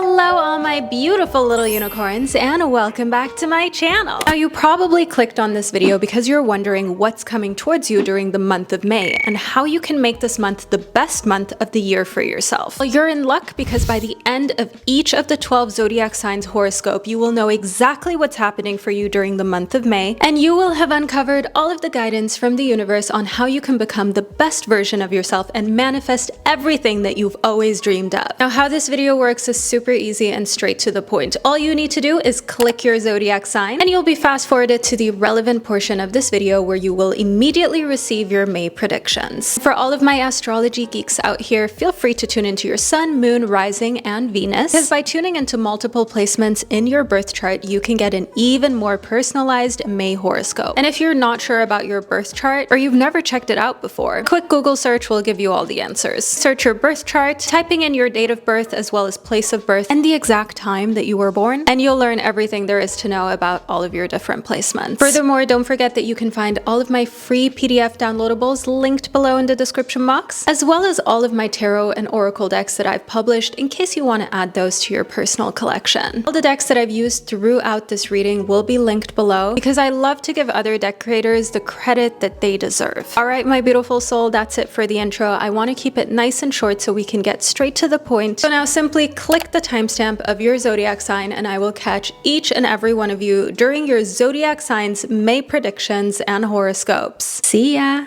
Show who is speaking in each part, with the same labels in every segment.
Speaker 1: Hello all my beautiful little unicorns and welcome back to my channel. Now you probably clicked on this video because you're wondering what's coming towards you during the month of May and how you can make this month the best month of the year for yourself. Well, you're in luck because by the end of each of the 12 zodiac signs horoscope, you will know exactly what's happening for you during the month of May, and you will have uncovered all of the guidance from the universe on how you can become the best version of yourself and manifest everything that you've always dreamed of. Now how this video works is super easy and straight to the point. All you need to do is click your zodiac sign and you'll be fast forwarded to the relevant portion of this video where you will immediately receive your May predictions. For all of my astrology geeks out here, feel free to tune into your sun, moon, rising, and Venus, because by tuning into multiple placements in your birth chart, you can get an even more personalized May horoscope. And if you're not sure about your birth chart or you've never checked it out before, a quick Google search will give you all the answers. Search your birth chart, typing in your date of birth as well as place of birth and the exact time that you were born, and you'll learn everything there is to know about all of your different placements. Furthermore, don't forget that you can find all of my free PDF downloadables linked below in the description box, as well as all of my tarot and oracle decks that I've published in case you want to add those to your personal collection. All the decks that I've used throughout this reading will be linked below because I love to give other deck creators the credit that they deserve. Alright, my beautiful soul, that's it for the intro. I want to keep it nice and short so we can get straight to the point. So now simply click the timestamp of your zodiac sign and I will catch each and every one of you during your zodiac signs May predictions and horoscopes. See ya!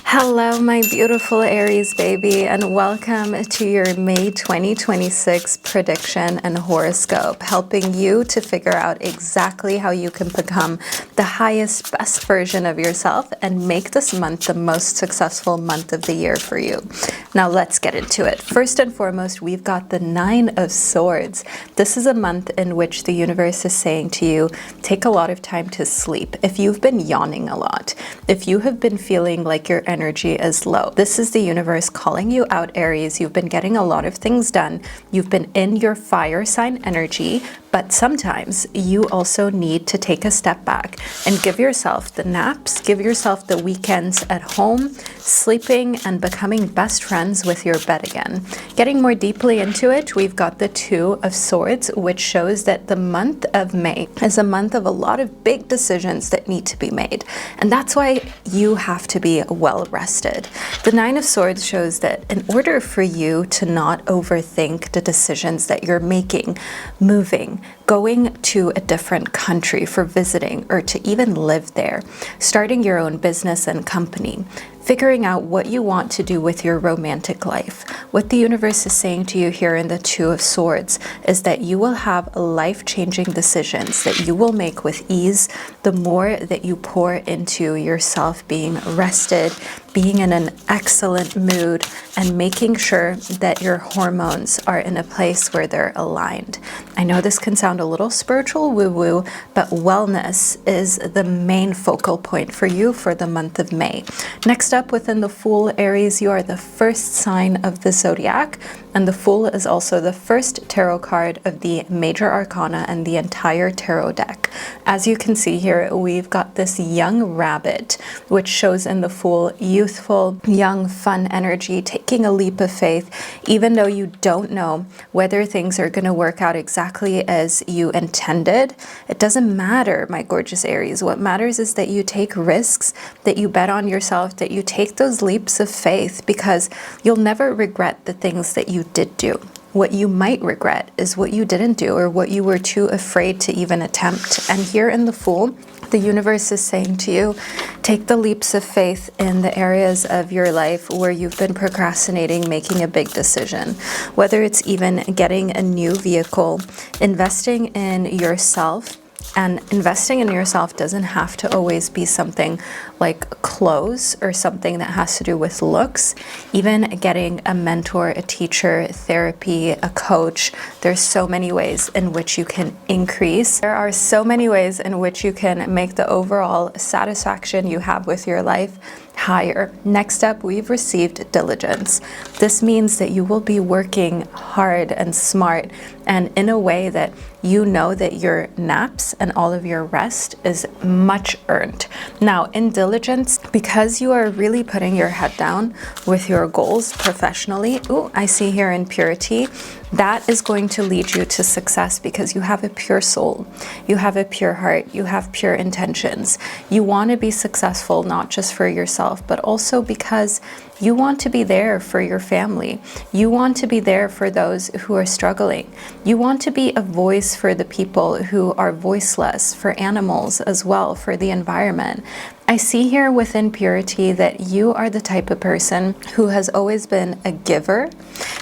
Speaker 1: Hello my beautiful Aries baby, and welcome to your May 2026 prediction and horoscope, helping you to figure out exactly how you can become the highest, best version of yourself and make this month the most successful month of the year for you. Now let's get into it. First and foremost, we've got the Nine of Swords. This is a month in which the universe is saying to you, take a lot of time to sleep. If you've been yawning a lot, if you have been feeling like your energy is low, this is the universe calling you out, Aries. You've been getting a lot of things done. You've been in your fire sign energy, but sometimes you also need to take a step back and give yourself the naps, give yourself the weekends at home, sleeping and becoming best friends with your bed again. Getting more deeply into it, we've got the Two of Swords, which shows that the month of May is a month of a lot of big decisions that need to be made. And that's why you have to be well rested. The Nine of Swords shows that in order for you to not overthink the decisions that you're making, moving, going to a different country for visiting or to even live there, starting your own business and company, figuring out what you want to do with your romantic life. What the universe is saying to you here in the Two of Swords is that you will have life-changing decisions that you will make with ease the more that you pour into yourself being rested, being in an excellent mood, and making sure that your hormones are in a place where they're aligned. I know this can sound a little spiritual woo-woo, but wellness is the main focal point for you for the month of May. Next up within the Fool, Aries, you are the first sign of the zodiac, and the Fool is also the first tarot card of the major arcana and the entire tarot deck. As you can see here, we've got this young rabbit, which shows in the Fool youthful, young, fun energy, taking a leap of faith, even though you don't know whether things are going to work out exactly as you intended. It doesn't matter, my gorgeous Aries. What matters is that you take risks, that you bet on yourself, that you take those leaps of faith, because you'll never regret the things that you did do. What you might regret is what you didn't do or what you were too afraid to even attempt. And here in the Fool, the universe is saying to you, take the leaps of faith in the areas of your life where you've been procrastinating making a big decision. Whether it's even getting a new vehicle, investing in yourself. And investing in yourself doesn't have to always be something like clothes or something that has to do with looks. Even getting a mentor, a teacher, therapy, a coach, there's so many ways in which you can increase. There are so many ways in which you can make the overall satisfaction you have with your life higher. Next up, we've received diligence. This means that you will be working hard and smart and in a way that you know that your naps and all of your rest is much earned. Now, in diligence, because you are really putting your head down with your goals professionally, I see here in purity, that is going to lead you to success because you have a pure soul, you have a pure heart, you have pure intentions. You want to be successful not just for yourself, but also because you want to be there for your family. You want to be there for those who are struggling. You want to be a voice for the people who are voiceless, for animals as well, for the environment. I see here within purity that you are the type of person who has always been a giver.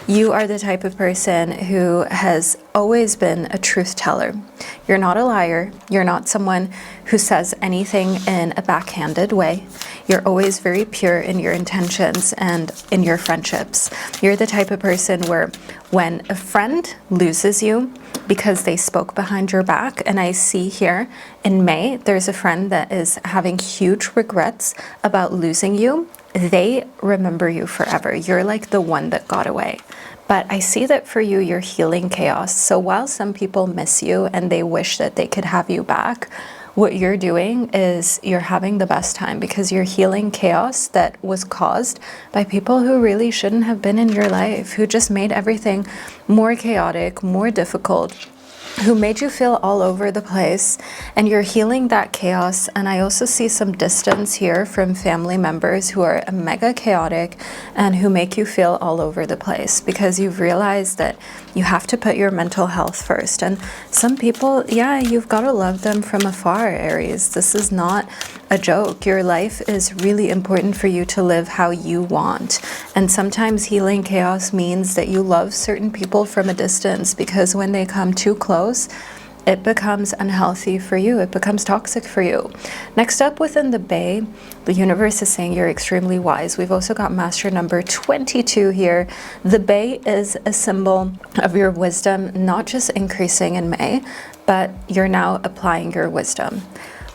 Speaker 1: You are the type of person who has always been a truth teller. You're not a liar. You're not someone who says anything in a backhanded way. You're always very pure in your intentions and in your friendships. You're the type of person where when a friend loses you because they spoke behind your back, and I see here in May, there's a friend that is having huge regrets about losing you. They remember you forever. You're like the one that got away. But I see that for you, you're healing chaos. So while some people miss you and they wish that they could have you back, what you're doing is you're having the best time because you're healing chaos that was caused by people who really shouldn't have been in your life, who just made everything more chaotic, more difficult, who made you feel all over the place, and you're healing that chaos. And I also see some distance here from family members who are mega chaotic and who make you feel all over the place because you've realized that you have to put your mental health first. And some people, yeah, you've got to love them from afar, Aries. This is not a joke. Your life is really important for you to live how you want. And sometimes healing chaos means that you love certain people from a distance because when they come too close, it becomes unhealthy for you. It becomes toxic for you. Next up within the Bay, the universe is saying you're extremely wise. We've also got master number 22 here. The Bay is a symbol of your wisdom, not just increasing in May, but you're now applying your wisdom.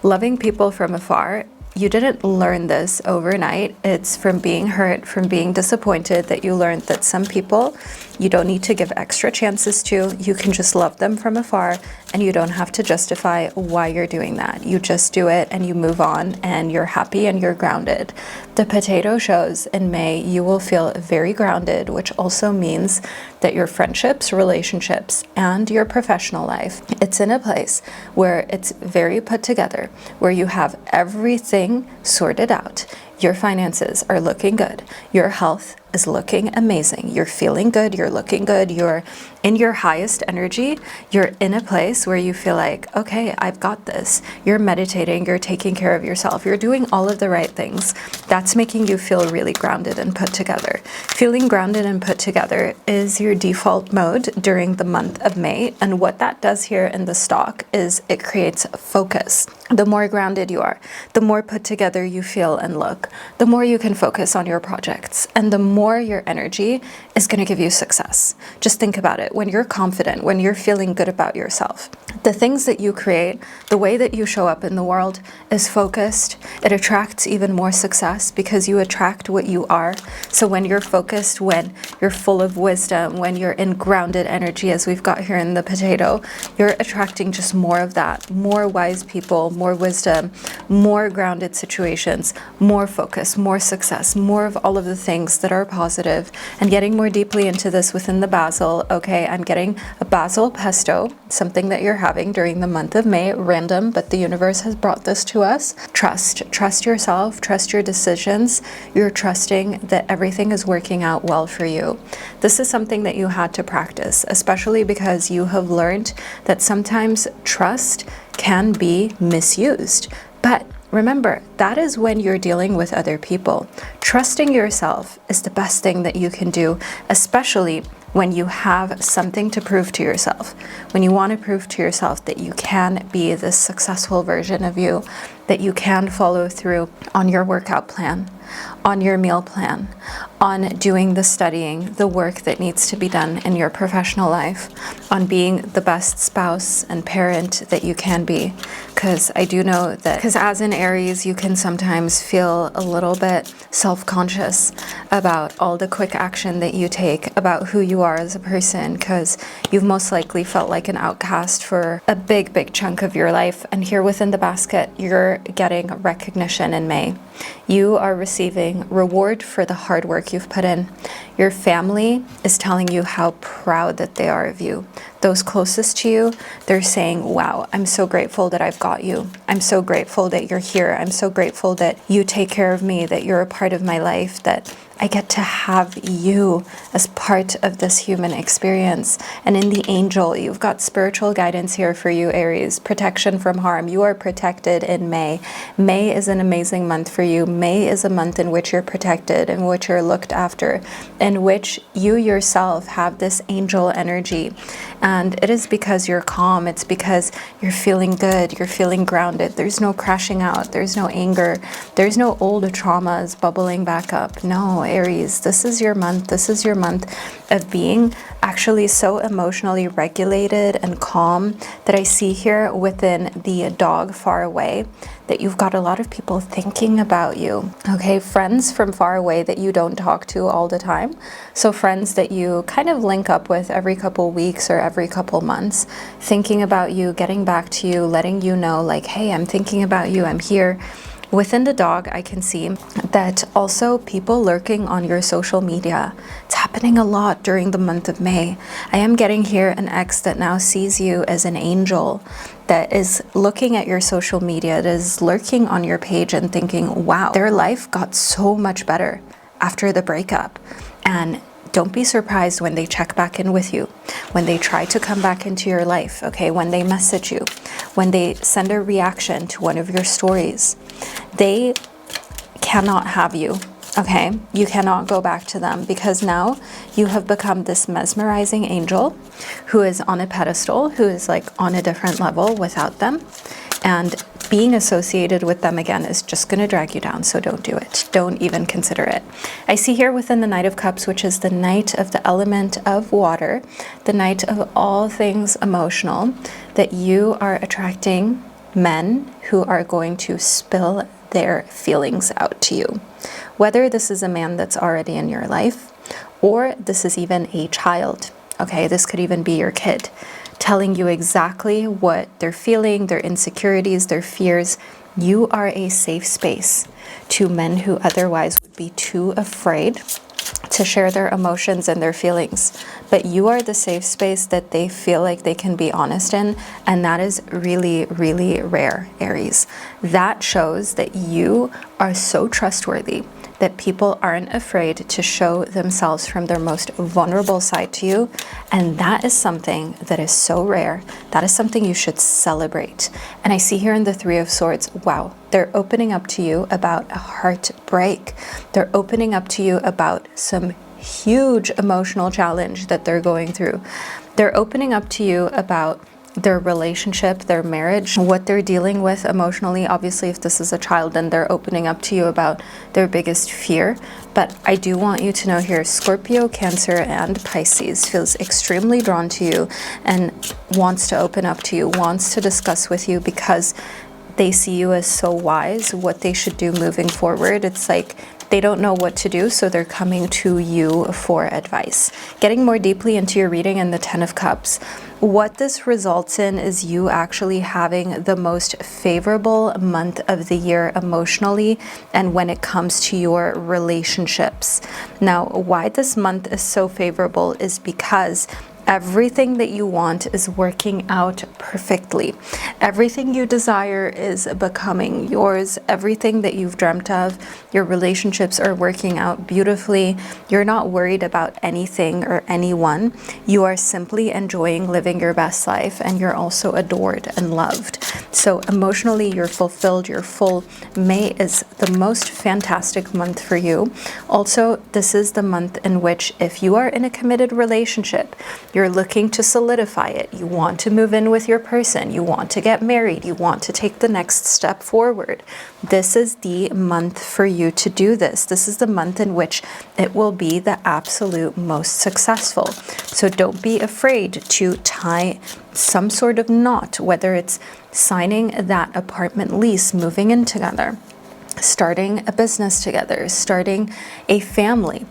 Speaker 1: Loving people from afar, you didn't learn this overnight. It's from being hurt, from being disappointed that you learned that some people you don't need to give extra chances to. You can just love them from afar and you don't have to justify why you're doing that. You just do it and you move on and you're happy and you're grounded. The potato shows in May you will feel very grounded, which also means that your friendships, relationships, and your professional life, it's in a place where it's very put together, where you have everything sorted out. Your finances are looking good. Your health is looking amazing. You're feeling good. You're looking good. You're in your highest energy. You're in a place where you feel like, okay, I've got this. You're meditating. You're taking care of yourself. You're doing all of the right things. That's making you feel really grounded and put together. Feeling grounded and put together is your default mode during the month of May. And what that does here in the stock is it creates focus. The more grounded you are, the more put together you feel and look, the more you can focus on your projects, and the more your energy is going to give you success. Just think about it. When you're confident, when you're feeling good about yourself, the things that you create, the way that you show up in the world is focused. It attracts even more success because you attract what you are. So when you're focused, when you're full of wisdom, when you're in grounded energy, as we've got here in the potato, you're attracting just more of that, more wise people, more wisdom, more grounded situations, more focus, more success, more of all of the things that are positive. And getting more deeply into this within the basil, okay, I'm getting a basil pesto, something that you're having during the month of May, random, but the universe has brought this to us. Trust yourself, trust your decisions. You're trusting that everything is working out well for you. This is something that you had to practice, especially because you have learned that sometimes trust can be misused. But remember, that is when you're dealing with other people. Trusting yourself is the best thing that you can do, especially when you have something to prove to yourself. When you want to prove to yourself that you can be this successful version of you, that you can follow through on your workout plan, on your meal plan, on doing the studying, the work that needs to be done in your professional life, on being the best spouse and parent that you can be. Because I do know that, because as an Aries, you can sometimes feel a little bit self-conscious about all the quick action that you take, about who you are as a person, because you've most likely felt like an outcast for a big chunk of your life. And here within the basket, you're getting recognition in May. You are receiving reward for the hard work you've put in. Your family is telling you how proud that they are of you. Those closest to you, they're saying, wow, I'm so grateful that I've got you. I'm so grateful that you're here. I'm so grateful that you take care of me, that you're a part of my life, that I get to have you as part of this human experience. And in the angel, you've got spiritual guidance here for you, Aries. Protection from harm. You are protected in May. May is an amazing month for you. May is a month in which you're protected, in which you're looked after, in which you yourself have this angel energy. And it is because you're calm. It's because you're feeling good. You're feeling grounded. There's no crashing out. There's no anger. There's no old traumas bubbling back up. No, Aries, this is your month. This is your month of being actually so emotionally regulated and calm that I see here within the dog far away that you've got a lot of people thinking about you. Okay, friends from far away that you don't talk to all the time. So friends that you kind of link up with every couple weeks or every couple months, thinking about you, getting back to you, letting you know like, hey, I'm thinking about you, I'm here. Within the dog, I can see that also people lurking on your social media. It's happening a lot during the month of May. I am getting here an ex that now sees you as an angel, that is looking at your social media, that is lurking on your page and thinking, wow, their life got so much better after the breakup. And don't be surprised when they check back in with you, when they try to come back into your life, okay? When they message you, when they send a reaction to one of your stories. They cannot have you, okay? You cannot go back to them because now you have become this mesmerizing angel who is on a pedestal, who is like on a different level without them. And being associated with them again is just going to drag you down, so don't do it. Don't even consider it. I see here within the Knight of Cups, which is the night of the element of water, the night of all things emotional, that you are attracting men who are going to spill their feelings out to you. Whether this is a man that's already in your life, or this is even a child, okay? This could even be your kid, telling you exactly what they're feeling, their insecurities, their fears. You are a safe space to men who otherwise would be too afraid to share their emotions and their feelings. But you are the safe space that they feel like they can be honest in, and that is really, really rare, Aries. That shows that you are so trustworthy that people aren't afraid to show themselves from their most vulnerable side to you. And that is something that is so rare. That is something you should celebrate. And I see here in the Three of Swords, wow, they're opening up to you about a heartbreak. They're opening up to you about some huge emotional challenge that they're going through. They're opening up to you about their relationship, their marriage, what they're dealing with emotionally. Obviously, if this is a child, then they're opening up to you about their biggest fear. But I do want you to know here, Scorpio, Cancer, and Pisces feels extremely drawn to you and wants to open up to you, wants to discuss with you because they see you as so wise, what they should do moving forward. It's like they don't know what to do, so they're coming to you for advice. Getting more deeply into your reading in the Ten of Cups, what this results in is you actually having the most favorable month of the year emotionally and when it comes to your relationships. Now, why this month is so favorable is because everything that you want is working out perfectly. Everything you desire is becoming yours. Everything that you've dreamt of, your relationships are working out beautifully. You're not worried about anything or anyone. You are simply enjoying living your best life, and you're also adored and loved. So emotionally, you're fulfilled, you're full. May is the most fantastic month for you. Also, this is the month in which if you are in a committed relationship, you're looking to solidify it. You want to move in with your person. You want to get married. You want to take the next step forward. This is the month for you to do this. This is the month in which it will be the absolute most successful. So don't be afraid to tie some sort of knot, whether it's signing that apartment lease, moving in together, starting a business together, starting a family.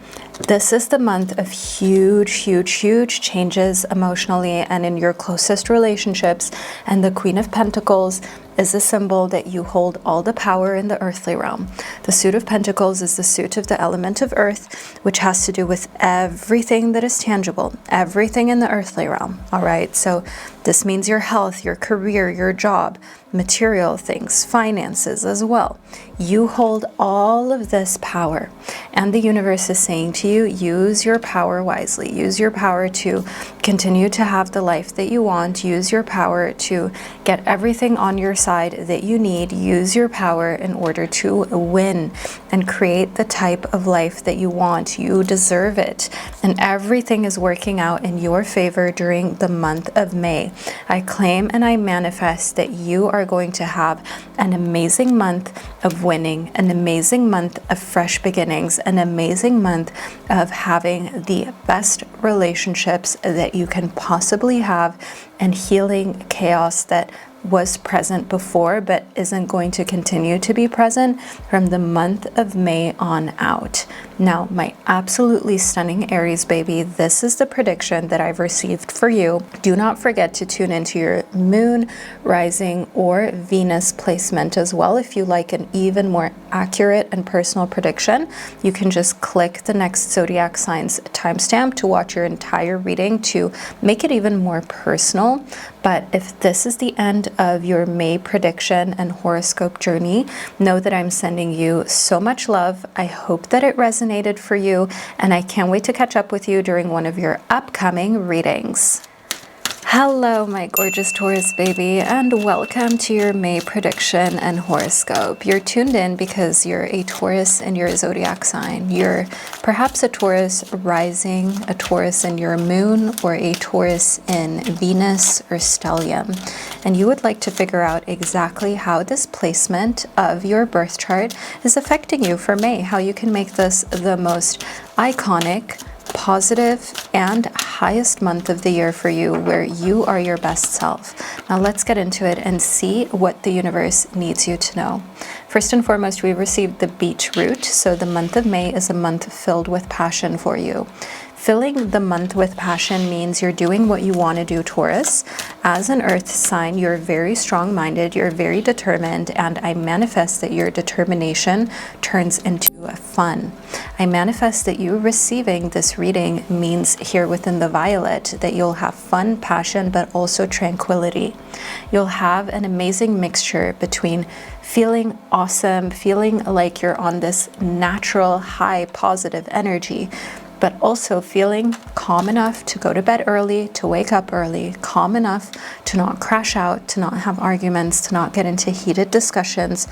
Speaker 1: This is the month of huge, huge, huge changes emotionally and in your closest relationships. And the Queen of Pentacles is a symbol that you hold all the power in the earthly realm. The suit of pentacles is the suit of the element of earth, which has to do with everything that is tangible, everything in the earthly realm. All right, so this means your health, your career, your job, material things, finances as well. You hold all of this power, and the universe is saying to you, use your power wisely. Use your power to continue to have the life that you want. Use your power to get everything on your side that you need. Use your power in order to win and create the type of life that you want. You deserve it, and everything is working out in your favor during the month of May. I claim and I manifest that you are going to have an amazing month of winning, an amazing month of fresh beginnings, an amazing month of having the best relationships that you can possibly have, and healing chaos that was present before but isn't going to continue to be present from the month of May on out. Now, my absolutely stunning Aries baby, this is the prediction that I've received for you. Do not forget to tune into your moon, rising, or Venus placement as well. If you like an even more accurate and personal prediction, you can just click the next zodiac signs timestamp to watch your entire reading to make it even more personal. But if this is the end of your May prediction and horoscope journey, know that I'm sending you so much love. I hope that it resonated for you, and I can't wait to catch up with you during one of your upcoming readings. Hello, my gorgeous Taurus baby, and welcome to your May prediction and horoscope. You're tuned in because you're a Taurus in your zodiac sign. You're perhaps a Taurus rising, a Taurus in your moon, or a Taurus in Venus or stellium. And you would like to figure out exactly how this placement of your birth chart is affecting you for May, how you can make this the most iconic, positive, and highest month of the year for you, where you are your best self. Now let's get into it and see what the universe needs you to know. First and foremost, we received the beetroot, so the month of May is a month filled with passion for you. Filling the month with passion means you're doing what you want to do, Taurus. As an earth sign, you're very strong-minded, you're very determined, and I manifest that your determination turns into fun. I manifest that you receiving this reading means here within the violet that you'll have fun, passion, but also tranquility. You'll have an amazing mixture between feeling awesome, feeling like you're on this natural, high, positive energy, but also feeling calm enough to go to bed early, to wake up early, calm enough to not crash out, to not have arguments, to not get into heated discussions,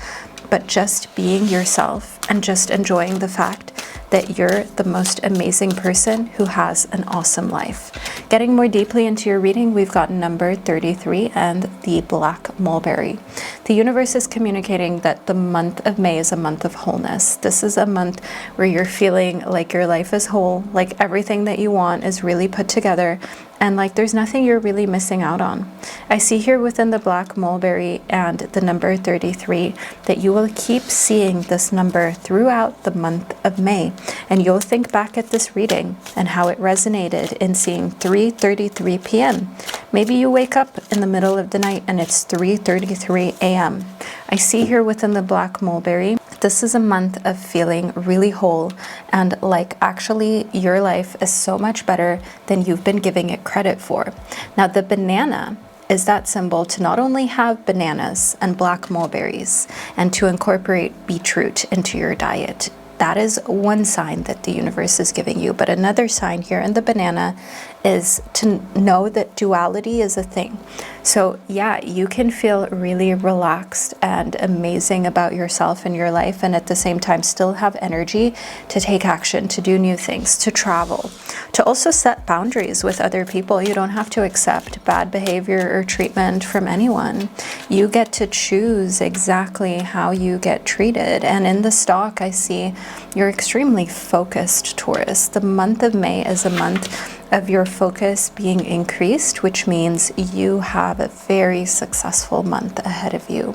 Speaker 1: but just being yourself and just enjoying the fact that you're the most amazing person who has an awesome life. Getting more deeply into your reading, we've got number 33 and the black mulberry. The universe is communicating that the month of May is a month of wholeness. This is a month where you're feeling like your life is whole, like everything that you want is really put together, and like there's nothing you're really missing out on. I see here within the black mulberry and the number 33 that you will keep seeing this number throughout the month of May, and you'll think back at this reading and how it resonated in seeing 3:33 p.m. Maybe you wake up in the middle of the night and it's 3:33 a.m. I see here within the black mulberry, this is a month of feeling really whole, and like actually your life is so much better than you've been giving it credit for. Now the banana is that symbol to not only have bananas and black mulberries and to incorporate beetroot into your diet. That is one sign that the universe is giving you. But another sign here in the banana is to know that duality is a thing. So yeah, you can feel really relaxed and amazing about yourself and your life, and at the same time still have energy to take action, to do new things, to travel, to also set boundaries with other people. You don't have to accept bad behavior or treatment from anyone. You get to choose exactly how you get treated. And in the stock, I see you're extremely focused, Taurus. The month of May is a month of your focus being increased, which means you have a very successful month ahead of you.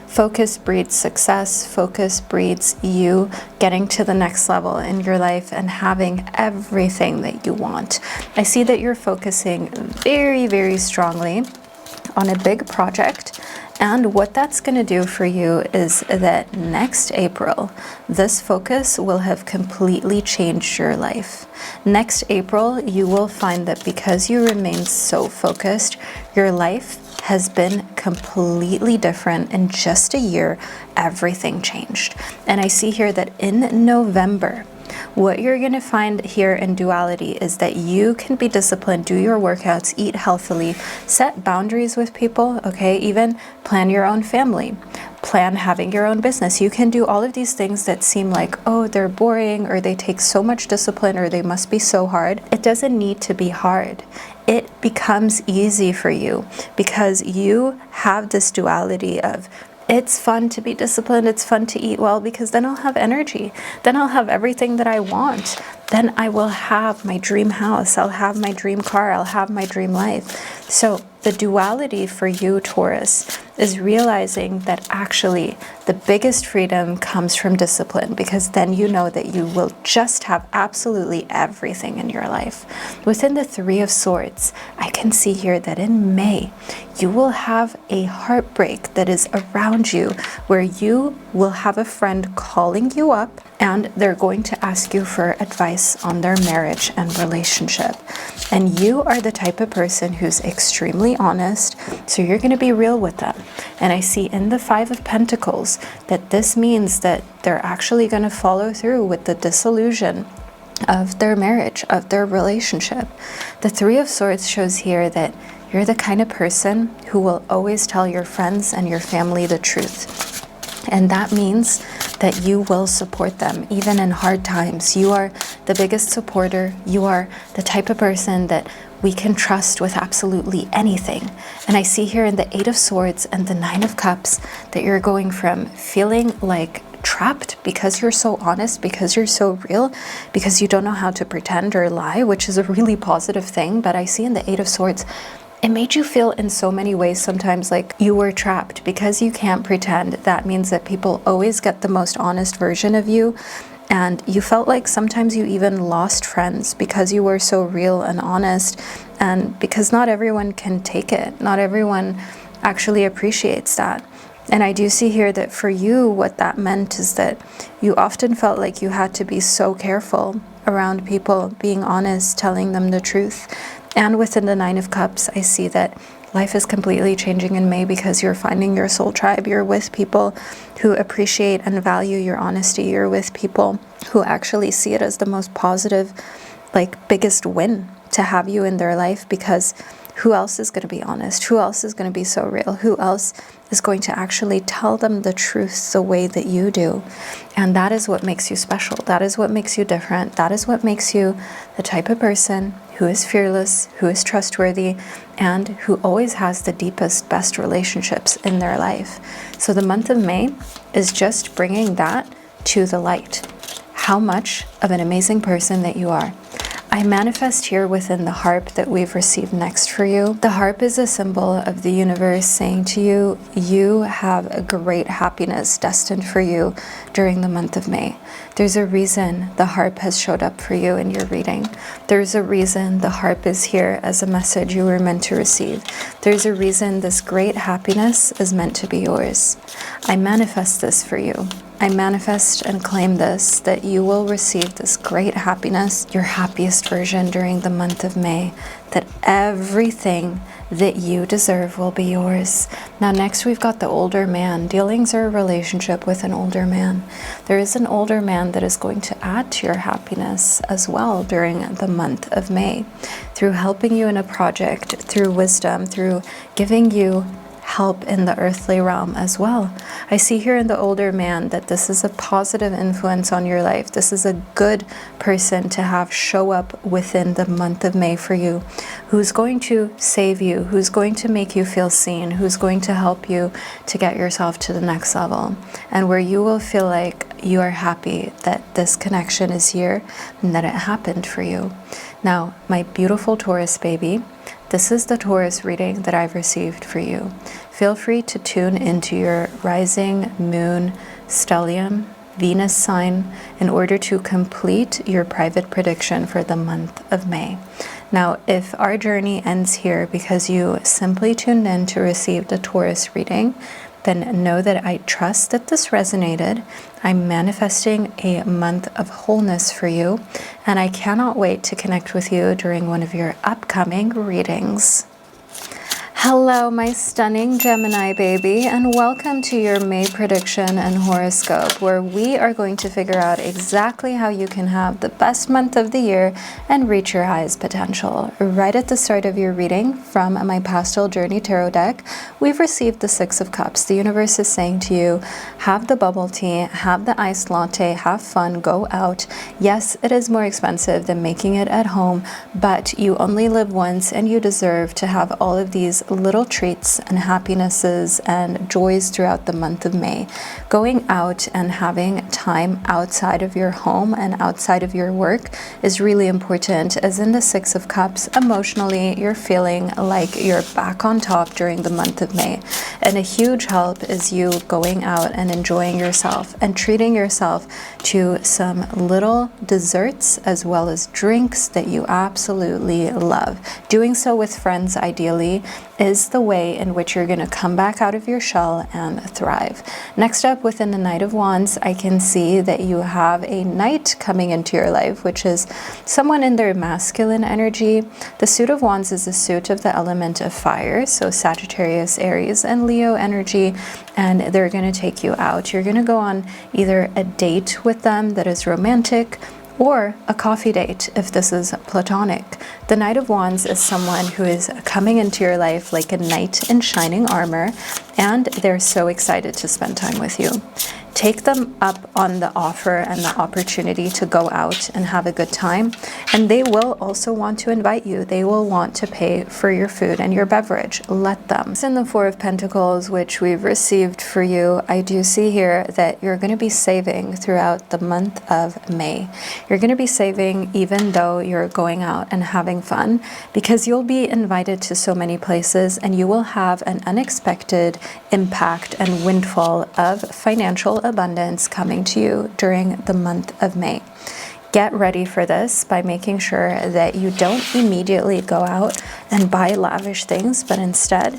Speaker 1: Focus breeds success. Focus breeds you getting to the next level in your life and having everything that you want. I see that you're focusing very, very strongly on a big project. And what that's going to do for you is that next April, this focus will have completely changed your life. Next April, you will find that because you remain so focused, your life has been completely different. In just a year, everything changed. And I see here that in November, what you're going to find here in duality is that you can be disciplined, do your workouts, eat healthily, set boundaries with people, okay? Even plan your own family, plan having your own business. You can do all of these things that seem like, oh, they're boring, or they take so much discipline, or they must be so hard. It doesn't need to be hard. It becomes easy for you because you have this duality of, it's fun to be disciplined, it's fun to eat well, because then I'll have energy. Then I'll have everything that I want. Then I will have my dream house, I'll have my dream car, I'll have my dream life. So the duality for you, Taurus, is realizing that actually the biggest freedom comes from discipline, because then you know that you will just have absolutely everything in your life. Within the Three of Swords, I can see here that in May, you will have a heartbreak that is around you, where you will have a friend calling you up and they're going to ask you for advice on their marriage and relationship. And you are the type of person who's extremely honest, so you're going to be real with them. And I see in the Five of Pentacles that this means that they're actually going to follow through with the dissolution of their marriage, of their relationship. The Three of Swords shows here that you're the kind of person who will always tell your friends and your family the truth. And that means that you will support them even in hard times. You are the biggest supporter. You are the type of person that we can trust with absolutely anything. And I see here in the Eight of Swords and the Nine of Cups that you're going from feeling like trapped because you're so honest, because you're so real, because you don't know how to pretend or lie, which is a really positive thing. But I see in the Eight of Swords, it made you feel in so many ways sometimes like you were trapped because you can't pretend. That means that people always get the most honest version of you. And you felt like sometimes you even lost friends because you were so real and honest. And because not everyone can take it. Not everyone actually appreciates that. And I do see here that for you, what that meant is that you often felt like you had to be so careful around people, being honest, telling them the truth. And within the Nine of Cups, I see that life is completely changing in May because you're finding your soul tribe. You're with people who appreciate and value your honesty. You're with people who actually see it as the most positive, like biggest win to have you in their life, because who else is going to be honest? Who else is going to be so real? Who else is going to actually tell them the truth the way that you do? And that is what makes you special. That is what makes you different. That is what makes you the type of person who is fearless, who is trustworthy, and who always has the deepest, best relationships in their life. So the month of May is just bringing that to the light. How much of an amazing person that you are. I manifest here within the harp that we've received next for you. The harp is a symbol of the universe saying to you, you have a great happiness destined for you during the month of May. There's a reason the harp has showed up for you in your reading. There's a reason the harp is here as a message you were meant to receive. There's a reason this great happiness is meant to be yours. I manifest this for you. I manifest and claim this, that you will receive this great happiness, your happiest version during the month of May, that everything that you deserve will be yours. Now next we've got the older man. Dealings are a relationship with an older man. There is an older man that is going to add to your happiness as well during the month of May, through helping you in a project, through wisdom, through giving you help in the earthly realm as well. I see here in the older man that this is a positive influence on your life. This is a good person to have show up within the month of May for you, who's going to save you, who's going to make you feel seen, who's going to help you to get yourself to the next level, and where you will feel like you are happy that this connection is here and that it happened for you. Now, my beautiful Taurus baby, this is the Taurus reading that I've received for you. Feel free to tune into your rising, moon, stellium, Venus sign in order to complete your private prediction for the month of May. Now, if our journey ends here because you simply tuned in to receive the Taurus reading, then know that I trust that this resonated. I'm manifesting a month of wholeness for you, and I cannot wait to connect with you during one of your upcoming readings. Hello, my stunning Gemini baby, and welcome to your May prediction and horoscope, where we are going to figure out exactly how you can have the best month of the year and reach your highest potential. Right at the start of your reading from my Pastel Journey Tarot deck, we've received the Six of Cups. The universe is saying to you, have the bubble tea, have the iced latte, have fun, go out. Yes, it is more expensive than making it at home, but you only live once and you deserve to have all of these little treats and happinesses and joys throughout the month of May. Going out and having time outside of your home and outside of your work is really important, as in the Six of Cups, emotionally you're feeling like you're back on top during the month of May. And a huge help is you going out and enjoying yourself and treating yourself to some little desserts as well as drinks that you absolutely love. Doing so with friends ideally is the way in which you're going to come back out of your shell and thrive. Next up, within the Knight of Wands, I can see that you have a knight coming into your life, which is someone in their masculine energy. The suit of Wands is a suit of the element of fire, so Sagittarius, Aries, and Leo energy, and they're going to take you out. You're going to go on either a date with them that is romantic, or a coffee date if this is platonic. The Knight of Wands is someone who is coming into your life like a knight in shining armor, and they're so excited to spend time with you. Take them up on the offer and the opportunity to go out and have a good time, and they will also want to invite you. They will want to pay for your food and your beverage. Let them. In the Four of Pentacles, which we've received for you, I do see here that you're going to be saving throughout the month of May. You're going to be saving even though you're going out and having fun, because you'll be invited to so many places and you will have an unexpected impact and windfall of financial abundance coming to you during the month of May. Get ready for this by making sure that you don't immediately go out and buy lavish things, but instead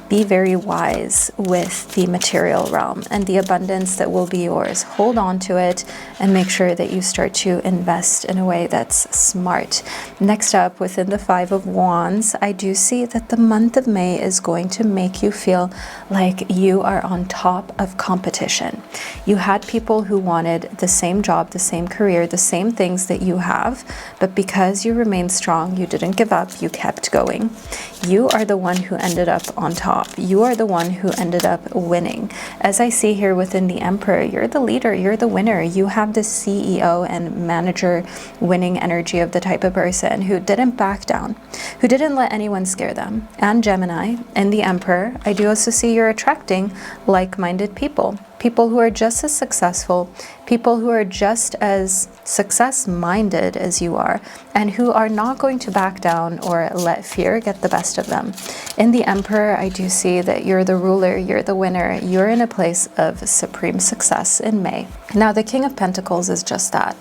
Speaker 1: be very wise with the material realm and the abundance that will be yours. Hold on to it and make sure that you start to invest in a way that's smart. Next up, within the Five of Wands, I do see that the month of May is going to make you feel like you are on top of competition. You had people who wanted the same job, the same career, the same things that you have, but because you remained strong, you didn't give up, you kept going. You are the one who ended up on top. You are the one who ended up winning. As I see here within the Emperor, you're the leader, you're the winner. You have the CEO and manager winning energy of the type of person who didn't back down, who didn't let anyone scare them. And Gemini and the Emperor, I do also see you're attracting like-minded people. People who are just as successful, people who are just as success-minded as you are, and who are not going to back down or let fear get the best of them. In the Emperor, I do see that you're the ruler, you're the winner, you're in a place of supreme success in May. Now, the King of Pentacles is just that.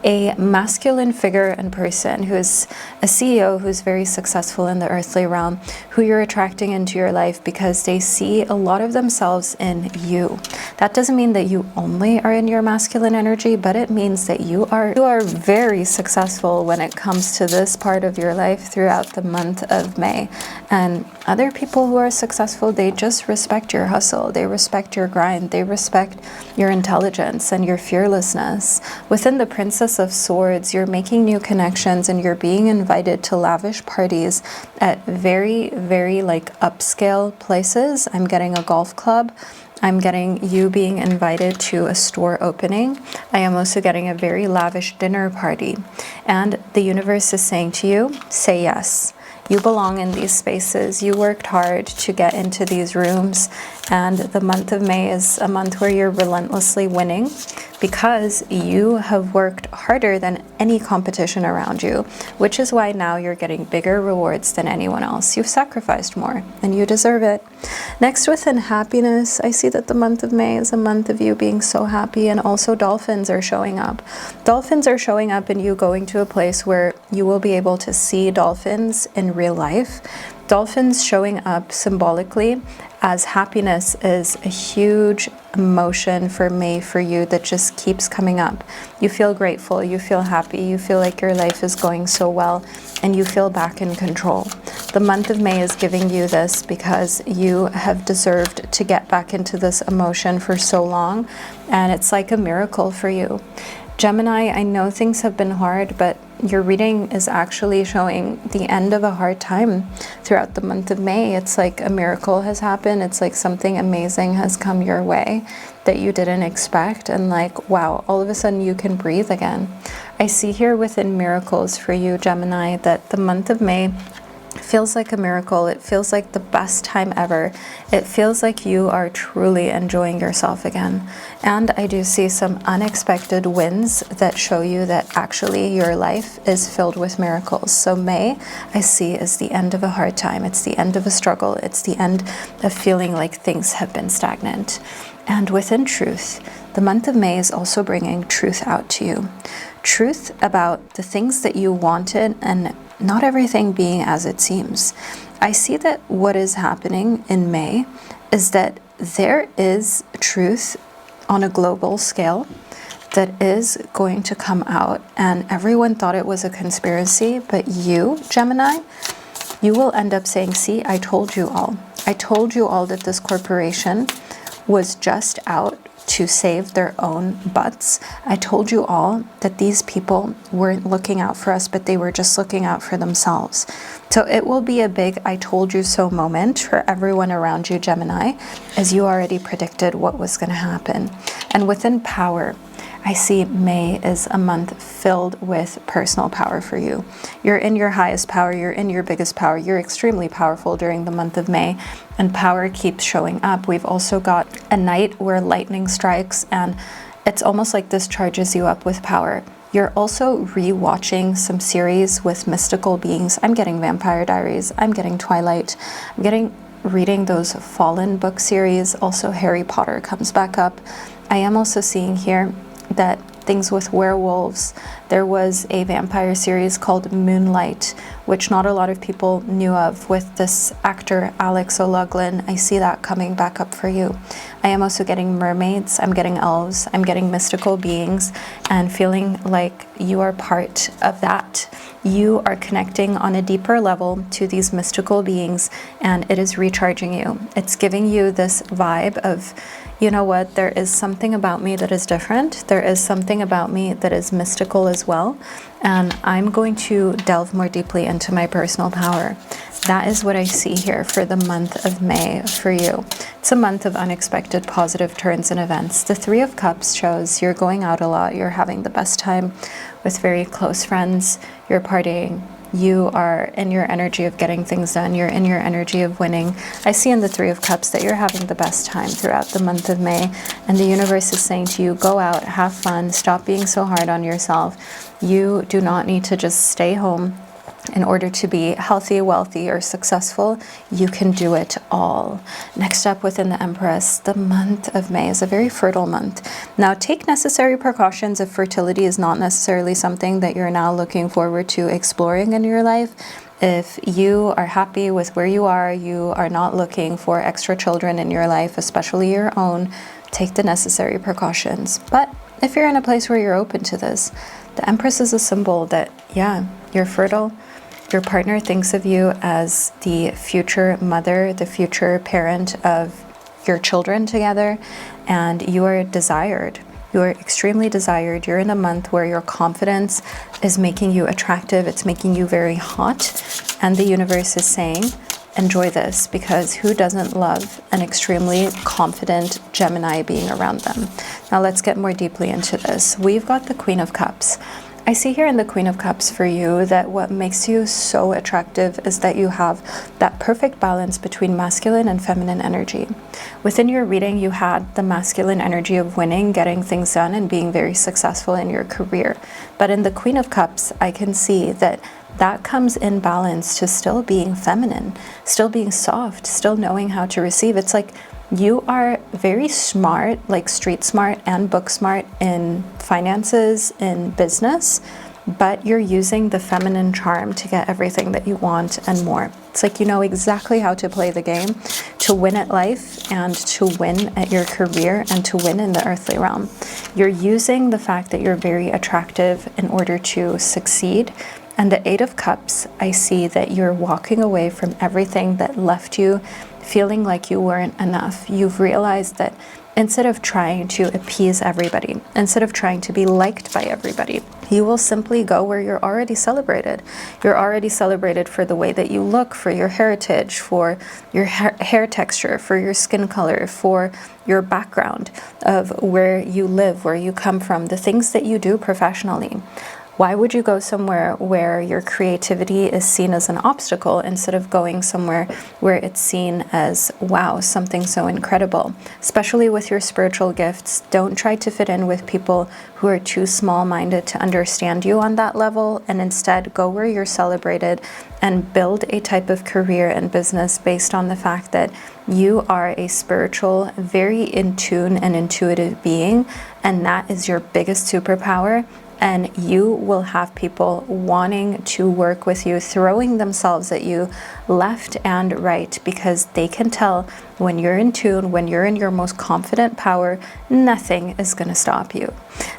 Speaker 1: A masculine figure and person who is a CEO who's very successful in the earthly realm, who you're attracting into your life because they see a lot of themselves in you. That doesn't mean that you only are in your masculine energy, but it means that you are very successful when it comes to this part of your life throughout the month of May. And other people who are successful, they just respect your hustle, they respect your grind, they respect your intelligence and your fearlessness. Within the Princess of Swords, you're making new connections and you're being invited to lavish parties at very, very like upscale places. I'm getting a golf club. I'm getting you being invited to a store opening. I am also getting a very lavish dinner party. And the universe is saying to you, say yes. You belong in these spaces. You worked hard to get into these rooms. And the month of May is a month where you're relentlessly winning because you have worked harder than any competition around you, which is why now you're getting bigger rewards than anyone else. You've sacrificed more and you deserve it. Next, within happiness, I see that the month of May is a month of you being so happy, and also dolphins are showing up. Dolphins are showing up and you going to a place where you will be able to see dolphins in real life. Dolphins showing up symbolically as happiness is a huge emotion for May for you that just keeps coming up. You feel grateful, you feel happy, you feel like your life is going so well, and you feel back in control. The month of May is giving you this because you have deserved to get back into this emotion for so long, and it's like a miracle for you. Gemini, I know things have been hard, but your reading is actually showing the end of a hard time throughout the month of May. It's like a miracle has happened. It's like something amazing has come your way that you didn't expect. And like, wow, all of a sudden you can breathe again. I see here within miracles for you, Gemini, that the month of May feels like a miracle. It feels like the best time ever. It feels like you are truly enjoying yourself again. And I do see some unexpected wins that show you that actually your life is filled with miracles. So May, I see, is the end of a hard time. It's the end of a struggle. It's the end of feeling like things have been stagnant. And within truth, the month of May is also bringing truth out to you. Truth about the things that you wanted and not everything being as it seems. I see that what is happening in May is that there is truth on a global scale that is going to come out, and everyone thought it was a conspiracy, but you, Gemini, you will end up saying, see, I told you all. I told you all that this corporation was just out to save their own butts. I told you all that these people weren't looking out for us, but they were just looking out for themselves. So it will be a big I told you so moment for everyone around you, Gemini, as you already predicted what was going to happen. And within power, I see May is a month filled with personal power for you. You're in your highest power, you're in your biggest power, you're extremely powerful during the month of May, and power keeps showing up. We've also got a night where lightning strikes, and it's almost like this charges you up with power. You're also re-watching some series with mystical beings. I'm getting Vampire Diaries, I'm getting Twilight, I'm getting reading those Fallen book series. Also Harry Potter comes back up. I am also seeing here that things with werewolves. There was a vampire series called Moonlight, which not a lot of people knew of, with this actor Alex O'Loughlin. I see that coming back up for you. I am also getting mermaids, I'm getting elves, I'm getting mystical beings, and feeling like you are part of that. You are connecting on a deeper level to these mystical beings, and it is recharging you. It's giving you this vibe of, you know what, there is something about me that is different. There is something about me that is mystical as well. And I'm going to delve more deeply into my personal power. That is what I see here for the month of May for you. It's a month of unexpected positive turns and events. The Three of Cups shows you're going out a lot. You're having the best time with very close friends. You're partying. You are in your energy of getting things done. You're in your energy of winning. I see in the Three of Cups that you're having the best time throughout the month of May. And the universe is saying to you, go out, have fun, stop being so hard on yourself. You do not need to just stay home in order to be healthy, wealthy, or successful. You can do it all. Next up within the Empress, the month of May is a very fertile month. Now take necessary precautions if fertility is not necessarily something that you're now looking forward to exploring in your life. If you are happy with where you are not looking for extra children in your life, especially your own, take the necessary precautions. But if you're in a place where you're open to this, the Empress is a symbol that, yeah, you're fertile. Your partner thinks of you as the future mother, the future parent of your children together, and you are desired. You are extremely desired. You're in a month where your confidence is making you attractive. It's making you very hot. And the universe is saying, enjoy this, because who doesn't love an extremely confident Gemini being around them? Now let's get more deeply into this. We've got the Queen of Cups. I see here in the Queen of Cups for you that what makes you so attractive is that you have that perfect balance between masculine and feminine energy. Within your reading, you had the masculine energy of winning, getting things done, and being very successful in your career. But in the Queen of Cups, I can see that that comes in balance to still being feminine, still being soft, still knowing how to receive. It's like you are very smart, like street smart and book smart in finances, in business, but you're using the feminine charm to get everything that you want and more. It's like you know exactly how to play the game, to win at life and to win at your career and to win in the earthly realm. You're using the fact that you're very attractive in order to succeed. And the Eight of Cups, I see that you're walking away from everything that left you feeling like you weren't enough. You've realized that instead of trying to appease everybody, instead of trying to be liked by everybody, you will simply go where you're already celebrated. You're already celebrated for the way that you look, for your heritage, for your hair texture, for your skin color, for your background of where you live, where you come from, the things that you do professionally. Why would you go somewhere where your creativity is seen as an obstacle instead of going somewhere where it's seen as, wow, something so incredible? Especially with your spiritual gifts, don't try to fit in with people who are too small-minded to understand you on that level, and instead go where you're celebrated and build a type of career and business based on the fact that you are a spiritual, very in tune and intuitive being, and that is your biggest superpower. And you will have people wanting to work with you, throwing themselves at you left and right, because they can tell when you're in tune, when you're in your most confident power, nothing is going to stop you.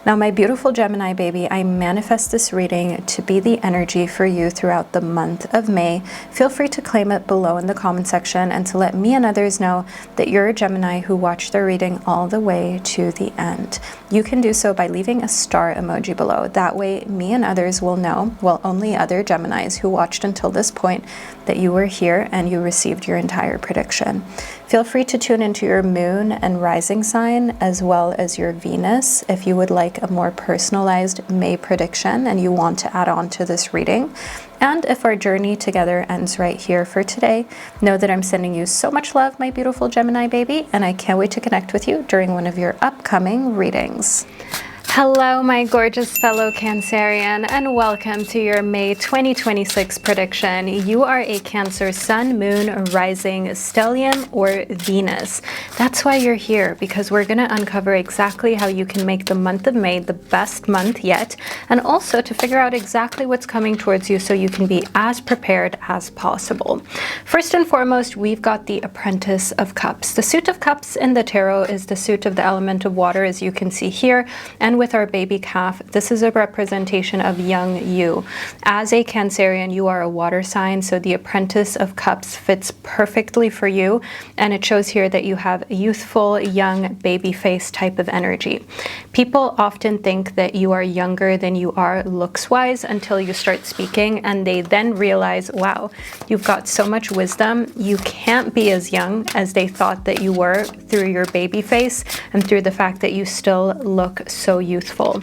Speaker 1: Now, my beautiful Gemini baby, I manifest this reading to be the energy for you throughout the month of May. Feel free to claim it below in the comment section and to let me and others know that you're a Gemini who watched the reading all the way to the end. You can do so by leaving a star emoji below. That way, me and others will know, well, only other Geminis who watched until this point, that you were here and you received your entire prediction. Feel free to tune into your moon and rising sign, as well as your Venus, if you would like a more personalized May prediction and you want to add on to this reading. And if our journey together ends right here for today, know that I'm sending you so much love, my beautiful Gemini baby, and I can't wait to connect with you during one of your upcoming readings. Hello, my gorgeous fellow Cancerian, and welcome to your May 2026 prediction. You are a Cancer Sun, Moon, Rising, Stellium, or Venus. That's why you're here, because we're going to uncover exactly how you can make the month of May the best month yet, and also to figure out exactly what's coming towards you so you can be as prepared as possible. First and foremost, we've got the Apprentice of Cups. The suit of cups in the tarot is the suit of the element of water, as you can see here, and with our baby calf, this is a representation of young you. As a Cancerian, you are a water sign, so the Apprentice of Cups fits perfectly for you, and it shows here that you have a youthful, young, baby face type of energy. People often think that you are younger than you are looks-wise until you start speaking, and they then realize, wow, you've got so much wisdom, you can't be as young as they thought that you were through your baby face and through the fact that you still look so youthful.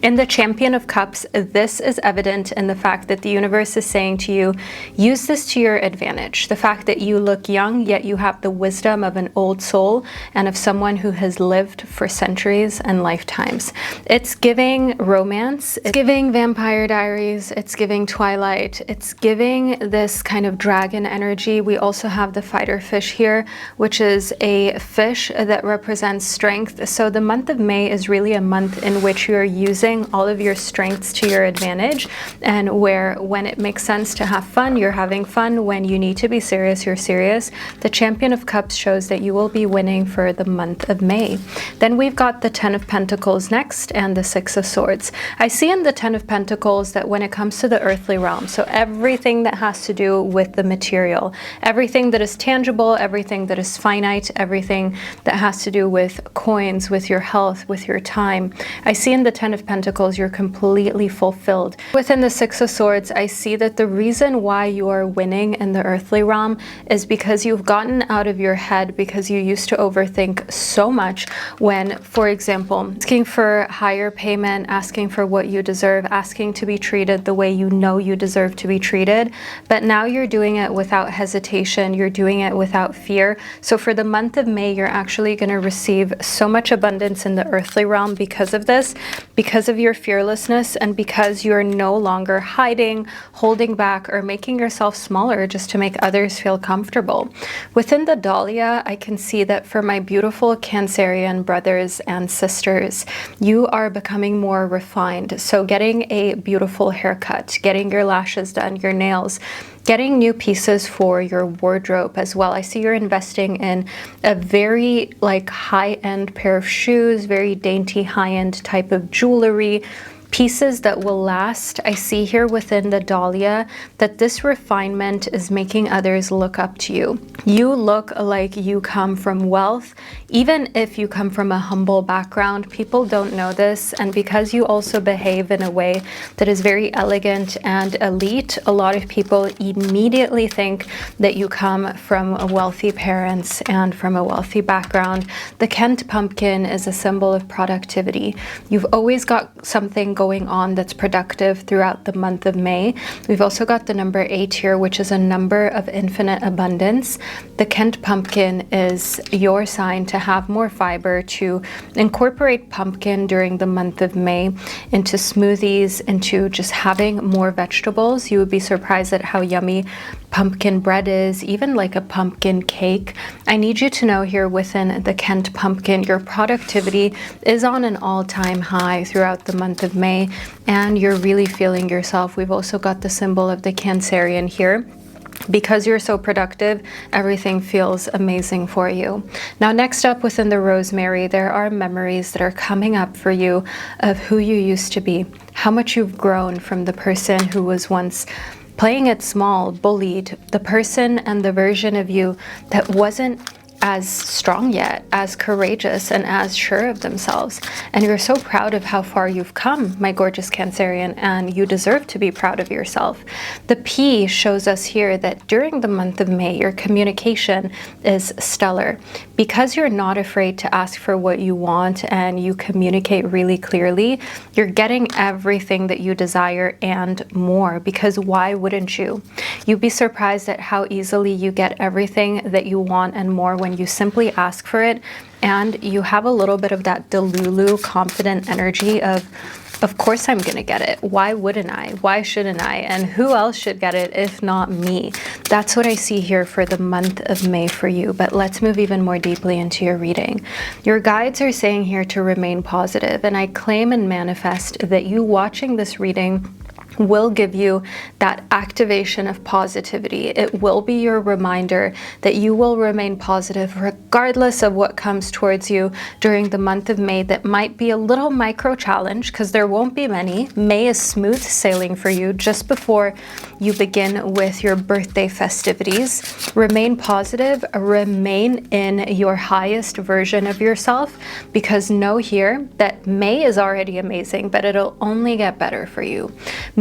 Speaker 1: In the Champion of Cups, this is evident in the fact that the universe is saying to you, use this to your advantage. The fact that you look young, yet you have the wisdom of an old soul and of someone who has lived for centuries and lifetimes. It's giving romance, it's giving Vampire Diaries, it's giving Twilight, it's giving this kind of dragon energy. We also have the fighter fish here, which is a fish that represents strength. So the month of May is really a month in which you're using all of your strengths to your advantage, and where when it makes sense to have fun, you're having fun. When you need to be serious, you're serious. The Champion of Cups shows that you will be winning for the month of May. Then we've got the Ten of Pentacles next and the Six of Swords. I see in the Ten of Pentacles that when it comes to the earthly realm, so everything that has to do with the material, everything that is tangible, everything that is finite, everything that has to do with coins, with your health, with your time, I see in the Ten of Pentacles you're completely fulfilled. Within the Six of Swords, I see that the reason why you are winning in the earthly realm is because you've gotten out of your head, because you used to overthink so much when, for example, asking for higher payment, asking for what you deserve, asking to be treated the way you know you deserve to be treated. But now you're doing it without hesitation, you're doing it without fear. So for the month of May, you're actually going to receive so much abundance in the earthly realm because of this, because because of your fearlessness and because you're no longer hiding, holding back, or making yourself smaller just to make others feel comfortable. Within the Dahlia, I can see that for my beautiful Cancerian brothers and sisters, you are becoming more refined. So getting a beautiful haircut, getting your lashes done, your nails, getting new pieces for your wardrobe as well. I see you're investing in a very high-end pair of shoes, very dainty high-end type of jewelry, pieces that will last. I see here within the Dahlia that this refinement is making others look up to you. You look like you come from wealth. Even if you come from a humble background, people don't know this. And because you also behave in a way that is very elegant and elite, a lot of people immediately think that you come from wealthy parents and from a wealthy background. The Kent pumpkin is a symbol of productivity. You've always got something going on that's productive throughout the month of May. We've also got the number 8 here, which is a number of infinite abundance. The Kent pumpkin is your sign to have more fiber, to incorporate pumpkin during the month of May into smoothies, into just having more vegetables. You would be surprised at how yummy pumpkin bread is, even like a pumpkin cake. I need you to know here within the Kent pumpkin, your productivity is on an all-time high throughout the month of May, and you're really feeling yourself. We've also got the symbol of the Cancerian here. Because you're so productive, everything feels amazing for you. Now, next up within the Rosemary, there are memories that are coming up for you of who you used to be, how much you've grown from the person who was once playing it small, bullied, the person and the version of you that wasn't as strong yet, as courageous, and as sure of themselves. And you're so proud of how far you've come, my gorgeous Cancerian, and you deserve to be proud of yourself. The P shows us here that during the month of May, your communication is stellar. Because you're not afraid to ask for what you want and you communicate really clearly, you're getting everything that you desire and more, because why wouldn't you? You'd be surprised at how easily you get everything that you want and more when you simply ask for it, and you have a little bit of that Delulu confident energy of course I'm gonna get it. Why wouldn't I? Why shouldn't I? And who else should get it if not me? That's what I see here for the month of May for you. But let's move even more deeply into your reading. Your guides are saying here to remain positive, and I claim and manifest that you watching this reading will give you that activation of positivity. It will be your reminder that you will remain positive regardless of what comes towards you during the month of May. That might be a little micro challenge, because there won't be many. May is smooth sailing for you just before you begin with your birthday festivities. Remain positive, remain in your highest version of yourself, because know here that May is already amazing, but it'll only get better for you.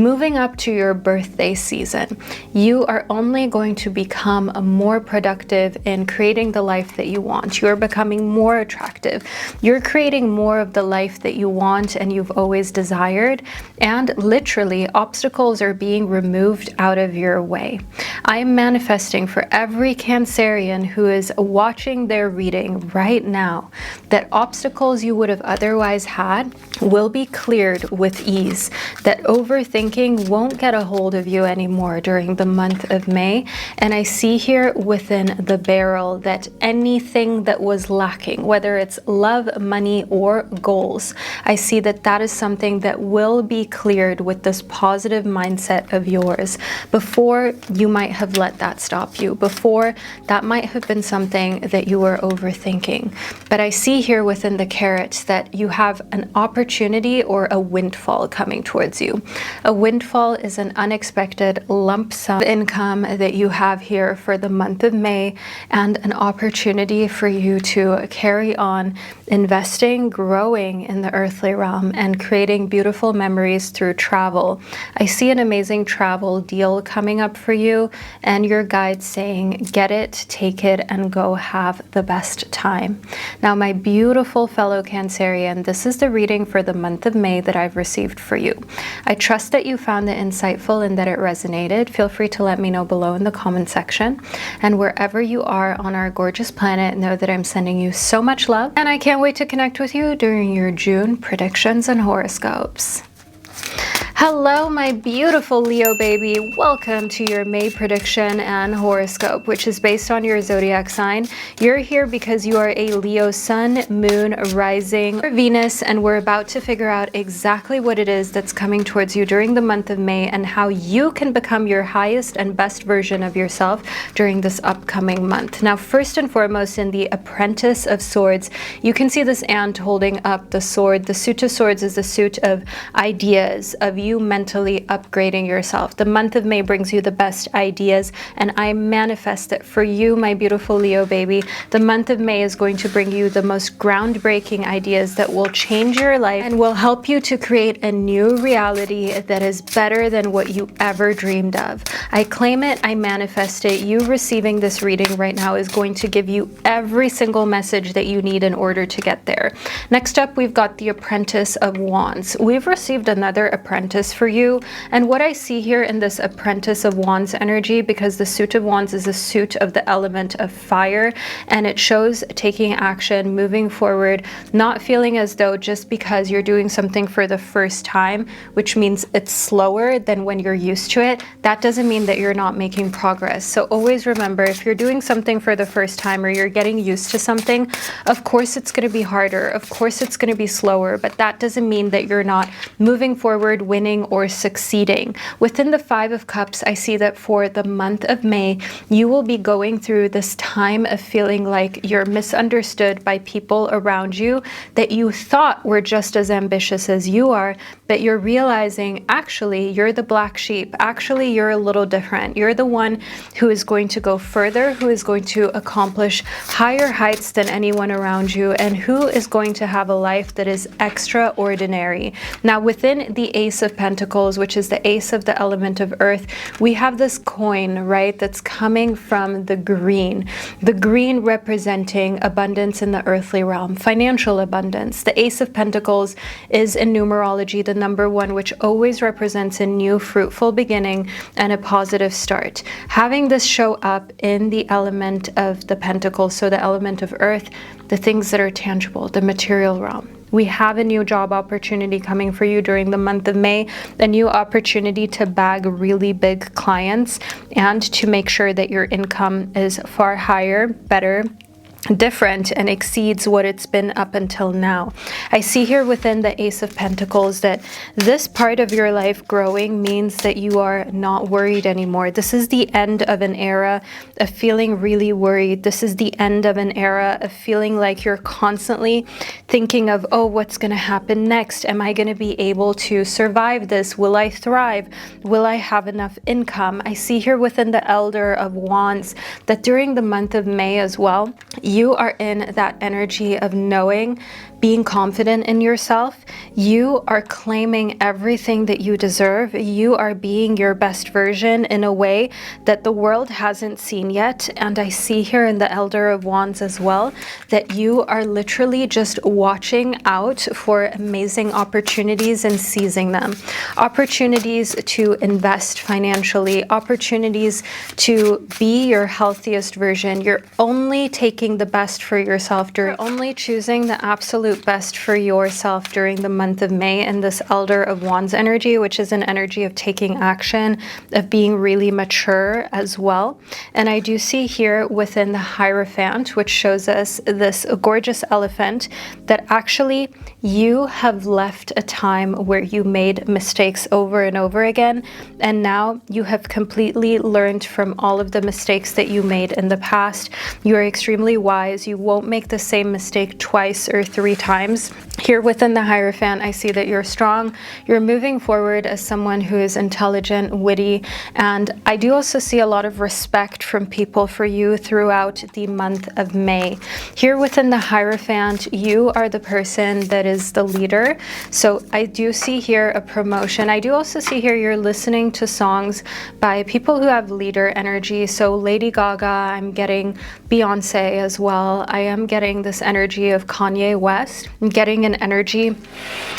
Speaker 1: Moving up to your birthday season, you are only going to become more productive in creating the life that you want. You're becoming more attractive. You're creating more of the life that you want and you've always desired. And literally, obstacles are being removed out of your way. I am manifesting for every Cancerian who is watching their reading right now that obstacles you would have otherwise had will be cleared with ease, that overthinking won't get a hold of you anymore during the month of May. And I see here within the barrel that anything that was lacking, whether it's love, money, or goals, I see that that is something that will be cleared with this positive mindset of yours. Before, you might have let that stop you. Before, that might have been something that you were overthinking. But I see here within the carrot that you have an opportunity or a windfall coming towards you. A windfall is an unexpected lump sum income that you have here for the month of May, and an opportunity for you to carry on investing, growing in the earthly realm, and creating beautiful memories through travel. I see an amazing travel deal coming up for you, and your guides saying, get it, take it, and go have the best time. Now, my beautiful fellow Cancerian, this is the reading for the month of May that I've received for you. I trust that you you found it insightful and that it resonated. Feel free to let me know below in the comment section. And wherever you are on our gorgeous planet, know that I'm sending you so much love. And I can't wait to connect with you during your June predictions and horoscopes. Hello, my beautiful Leo baby. Welcome to your May prediction and horoscope, which is based on your zodiac sign. You're here because you are a Leo sun, moon, rising, or Venus, and we're about to figure out exactly what it is that's coming towards you during the month of May and how you can become your highest and best version of yourself during this upcoming month. Now, first and foremost, in the Apprentice of Swords, you can see this ant holding up the sword. The suit of swords is the suit of ideas, of you mentally upgrading yourself. The month of May brings you the best ideas, and I manifest it for you, my beautiful Leo baby. The month of May is going to bring you the most groundbreaking ideas that will change your life and will help you to create a new reality that is better than what you ever dreamed of. I claim it, I manifest it. You receiving this reading right now is going to give you every single message that you need in order to get there. Next up, we've got the Apprentice of Wands. We've received another apprentice for you, and what I see here in this Apprentice of Wands energy, because the suit of Wands is a suit of the element of fire, and it shows taking action, moving forward, not feeling as though just because you're doing something for the first time, which means it's slower than when you're used to it, that doesn't mean that you're not making progress. So always remember, if you're doing something for the first time or you're getting used to something, of course it's going to be harder, of course it's going to be slower, but that doesn't mean that you're not moving forward, winning, or succeeding. Within the Five of Cups, I see that for the month of May, you will be going through this time of feeling like you're misunderstood by people around you that you thought were just as ambitious as you are, but you're realizing actually you're the black sheep. Actually, you're a little different. You're the one who is going to go further, who is going to accomplish higher heights than anyone around you, and who is going to have a life that is extraordinary. Now, within the Ace of Pentacles, which is the ace of the element of earth, we have this coin, right, that's coming from the green representing abundance in the earthly realm, financial abundance. The Ace of Pentacles is in numerology the number one, which always represents a new fruitful beginning and a positive start. Having this show up in the element of the Pentacles, so the element of earth, the things that are tangible, the material realm. We have a new job opportunity coming for you during the month of May, a new opportunity to bag really big clients and to make sure that your income is far higher, better, different, and exceeds what it's been up until now. I see here within the Ace of Pentacles that this part of your life growing means that you are not worried anymore. This is the end of an era of feeling really worried. This is the end of an era of feeling like you're constantly thinking of, oh, what's going to happen next? Am I going to be able to survive this? Will I thrive? Will I have enough income? I see here within the Elder of Wands that during the month of May as well, you are in that energy of knowing, being confident in yourself. You are claiming everything that you deserve. You are being your best version in a way that the world hasn't seen yet. And I see here in the Elder of Wands as well that you are literally just watching out for amazing opportunities and seizing them. Opportunities to invest financially, opportunities to be your healthiest version. You're only taking the best for yourself. You're only choosing the absolute best for yourself during the month of May in this Elder of Wands energy, which is an energy of taking action, of being really mature as well. And I do see here within the Hierophant, which shows us this gorgeous elephant, that actually you have left a time where you made mistakes over and over again, and now you have completely learned from all of the mistakes that you made in the past. You are extremely wise. You won't make the same mistake twice or three times. Here within the Hierophant, I see that you're strong. You're moving forward as someone who is intelligent, witty, and I do also see a lot of respect from people for you throughout the month of May. Here within the Hierophant, you are the person that is the leader. So I do see here a promotion. I do also see here you're listening to songs by people who have leader energy. So Lady Gaga, I'm getting Beyonce as well. I am getting this energy of Kanye West. I'm getting an an energy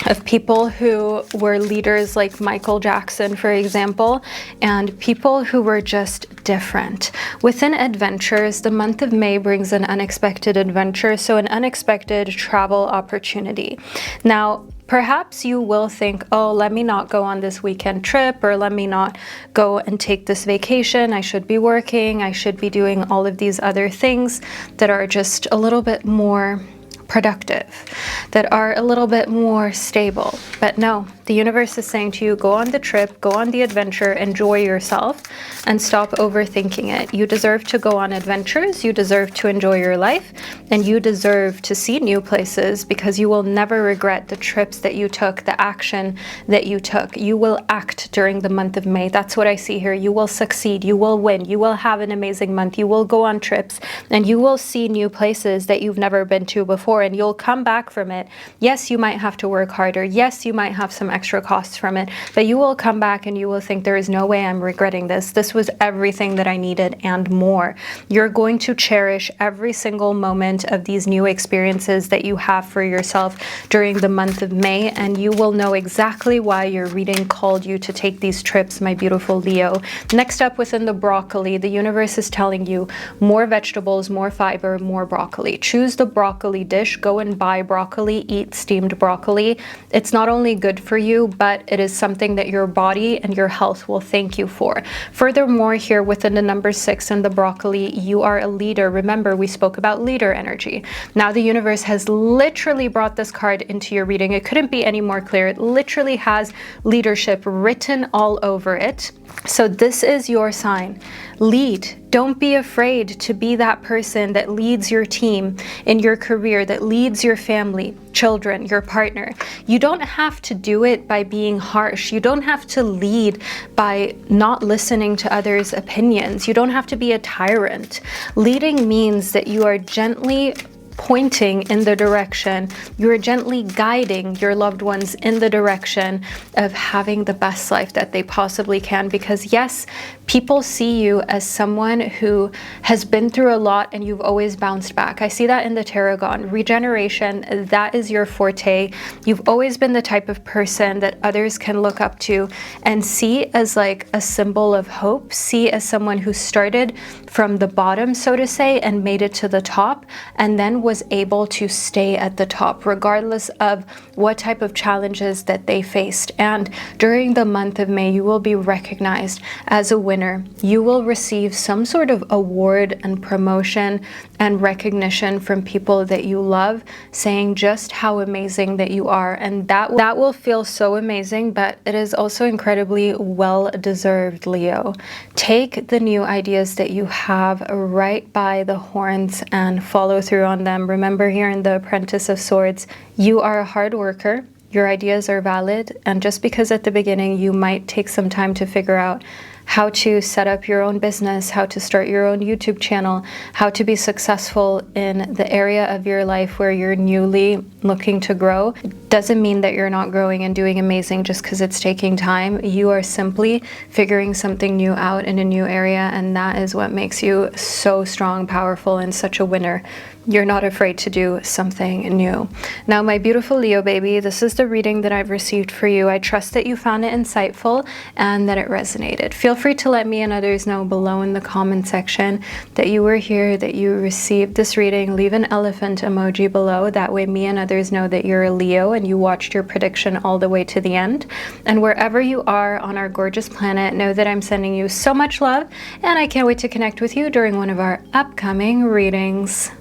Speaker 1: of people who were leaders like Michael Jackson, for example, and people who were just different. Within adventures, the month of May brings an unexpected adventure, so an unexpected travel opportunity. Now, perhaps you will think, oh, let me not go on this weekend trip, or let me not go and take this vacation. I should be working. I should be doing all of these other things that are just a little bit more productive, that are a little bit more stable. But no, the universe is saying to you, go on the trip, go on the adventure, enjoy yourself, and stop overthinking it. You deserve to go on adventures, you deserve to enjoy your life, and you deserve to see new places, because you will never regret the trips that you took, the action that you took. You will act during the month of May. That's what I see here. You will succeed, you will win, you will have an amazing month, you will go on trips, and you will see new places that you've never been to before, and you'll come back from it. Yes, you might have to work harder. Yes, you might have some extra costs from it, but you will come back and you will think, there is no way I'm regretting this. This was everything that I needed and more. You're going to cherish every single moment of these new experiences that you have for yourself during the month of May, and you will know exactly why your reading called you to take these trips, my beautiful Leo. Next up, within the broccoli, the universe is telling you more vegetables, more fiber, more broccoli. Choose the broccoli dish. Go and buy broccoli, eat steamed broccoli. It's not only good for you, but it is something that your body and your health will thank you for. Furthermore, here within the number 6 and the broccoli, you are a leader. Remember, we spoke about leader energy. Now the universe has literally brought this card into your reading. It couldn't be any more clear. It literally has leadership written all over it. So this is your sign. Lead. Don't be afraid to be that person that leads your team in your career, that leads your family, children, your partner. You don't have to do it by being harsh. You don't have to lead by not listening to others' opinions. You don't have to be a tyrant. Leading means that you are gently pointing in the direction, you're gently guiding your loved ones in the direction of having the best life that they possibly can. Because yes, people see you as someone who has been through a lot and you've always bounced back. I see that in the Tarragon. Regeneration, that is your forte. You've always been the type of person that others can look up to and see as like a symbol of hope, see as someone who started from the bottom, so to say, and made it to the top, and then was able to stay at the top regardless of what type of challenges that they faced. And during the month of May, you will be recognized as a winner. You will receive some sort of award and promotion and recognition from people that you love, saying just how amazing that you are. And that will feel so amazing, but it is also incredibly well deserved, Leo. Take the new ideas that you have right by the horns and follow through on them. Remember, here in the Apprentice of Swords, you are a hard worker. Your ideas are valid. And just because at the beginning you might take some time to figure out how to set up your own business, how to start your own YouTube channel, how to be successful in the area of your life where you're newly looking to grow, doesn't mean that you're not growing and doing amazing just because it's taking time. You are simply figuring something new out in a new area, and that is what makes you so strong, powerful, and such a winner. You're not afraid to do something new. Now, my beautiful Leo baby, this is the reading that I've received for you. I trust that you found it insightful and that it resonated. Feel free to let me and others know below in the comment section that you were here, that you received this reading. Leave an elephant emoji below. That way me and others know that you're a Leo and you watched your prediction all the way to the end. And wherever you are on our gorgeous planet, know that I'm sending you so much love, and I can't wait to connect with you during one of our upcoming readings.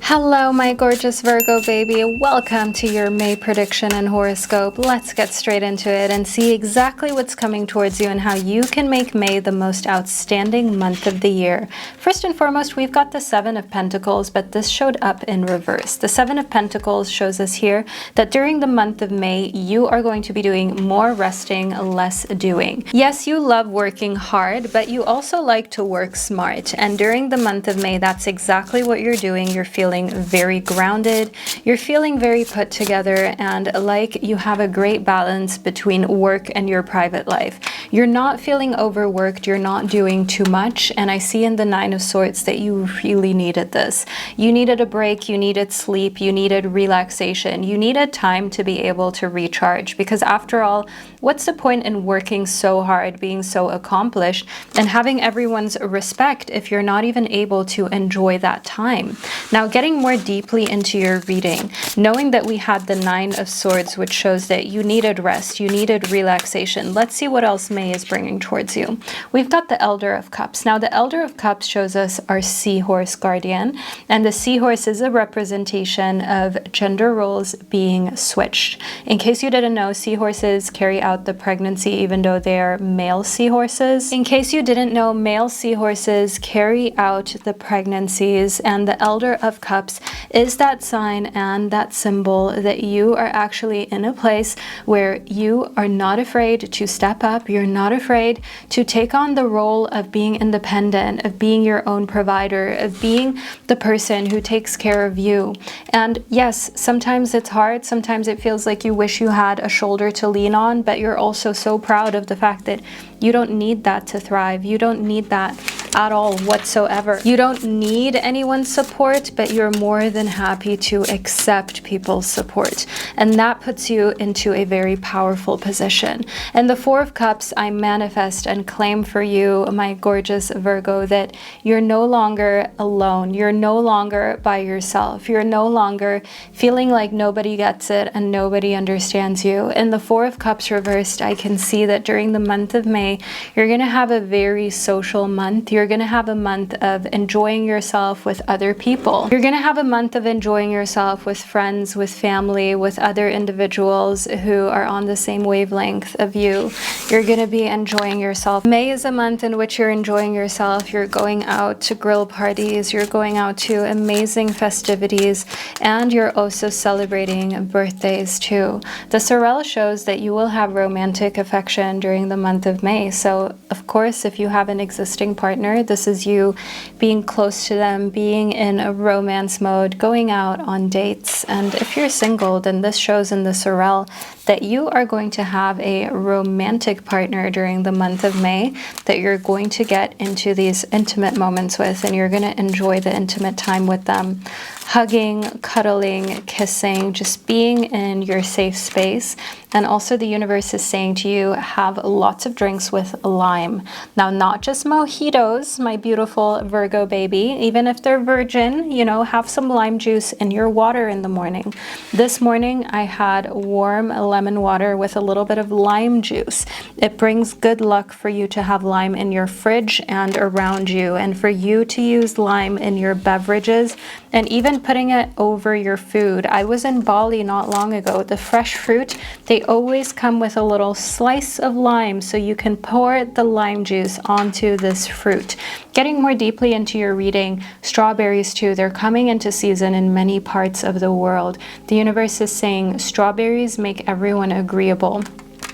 Speaker 1: Hello, my gorgeous Virgo baby. Welcome to your May prediction and horoscope. Let's get straight into it and see exactly what's coming towards you and how you can make May the most outstanding month of the year. First and foremost, we've got the Seven of Pentacles, but this showed up in reverse. The Seven of Pentacles shows us here that during the month of May, you are going to be doing more resting, less doing. Yes, you love working hard, but you also like to work smart. And during the month of May, that's exactly what you're doing. You're feeling feeling very grounded. You're feeling very put together and like you have a great balance between work and your private life. You're not feeling overworked, you're not doing too much, and I see in the Nine of Swords that you really needed this. You needed a break, you needed sleep, you needed relaxation, you needed time to be able to recharge, because after all, what's the point in working so hard, being so accomplished, and having everyone's respect if you're not even able to enjoy that time? Now, getting more deeply into your reading, knowing that we had the Nine of Swords, which shows that you needed rest, you needed relaxation. Let's see what else May is bringing towards you. We've got the Elder of Cups. Now, the Elder of Cups shows us our seahorse guardian, and the seahorse is a representation of gender roles being switched. In case you didn't know, seahorses carry out the pregnancy even though they are male seahorses. In case you didn't know, male seahorses carry out the pregnancies, and the Elder of Cups is that sign and that symbol that you are actually in a place where you are not afraid to step up. You're not afraid to take on the role of being independent, of being your own provider, of being the person who takes care of you. And yes, sometimes it's hard. Sometimes it feels like you wish you had a shoulder to lean on, but you're also so proud of the fact that you don't need that to thrive. You don't need that at all whatsoever. You don't need anyone's support, but you're more than happy to accept people's support. And that puts you into a very powerful position. And the Four of Cups, I manifest and claim for you, my gorgeous Virgo, that you're no longer alone. You're no longer by yourself. You're no longer feeling like nobody gets it and nobody understands you. In the Four of Cups reversed, I can see that during the month of May, you're going to have a very social month. You're going to have a month of enjoying yourself with other people. You're going to have a month of enjoying yourself with friends, with family, with other individuals who are on the same wavelength of you. You're going to be enjoying yourself. May is a month in which you're enjoying yourself. You're going out to grill parties. You're going out to amazing festivities, and you're also celebrating birthdays too. The Sorel shows that you will have romantic affection during the month of May. So of course, if you have an existing partner, this is you being close to them, being in a romance mode, going out on dates. And if you're single, then this shows in the Sorel that you are going to have a romantic partner during the month of May that you're going to get into these intimate moments with, and you're going to enjoy the intimate time with them. Hugging, cuddling, kissing, just being in your safe space. And also the universe is saying to you, have lots of drinks with lime. Now, not just mojitos, my beautiful Virgo baby. Even if they're virgin, you know, have some lime juice in your water in the morning. This morning, I had warm lemon water with a little bit of lime juice. It brings good luck for you to have lime in your fridge and around you, and for you to use lime in your beverages, and even putting it over your food. I was in Bali not long ago. The fresh fruit, they always come with a little slice of lime, so you can pour the lime juice onto this fruit. Getting more deeply into your reading, strawberries too, they're coming into season in many parts of the world. The universe is saying strawberries make everyone agreeable.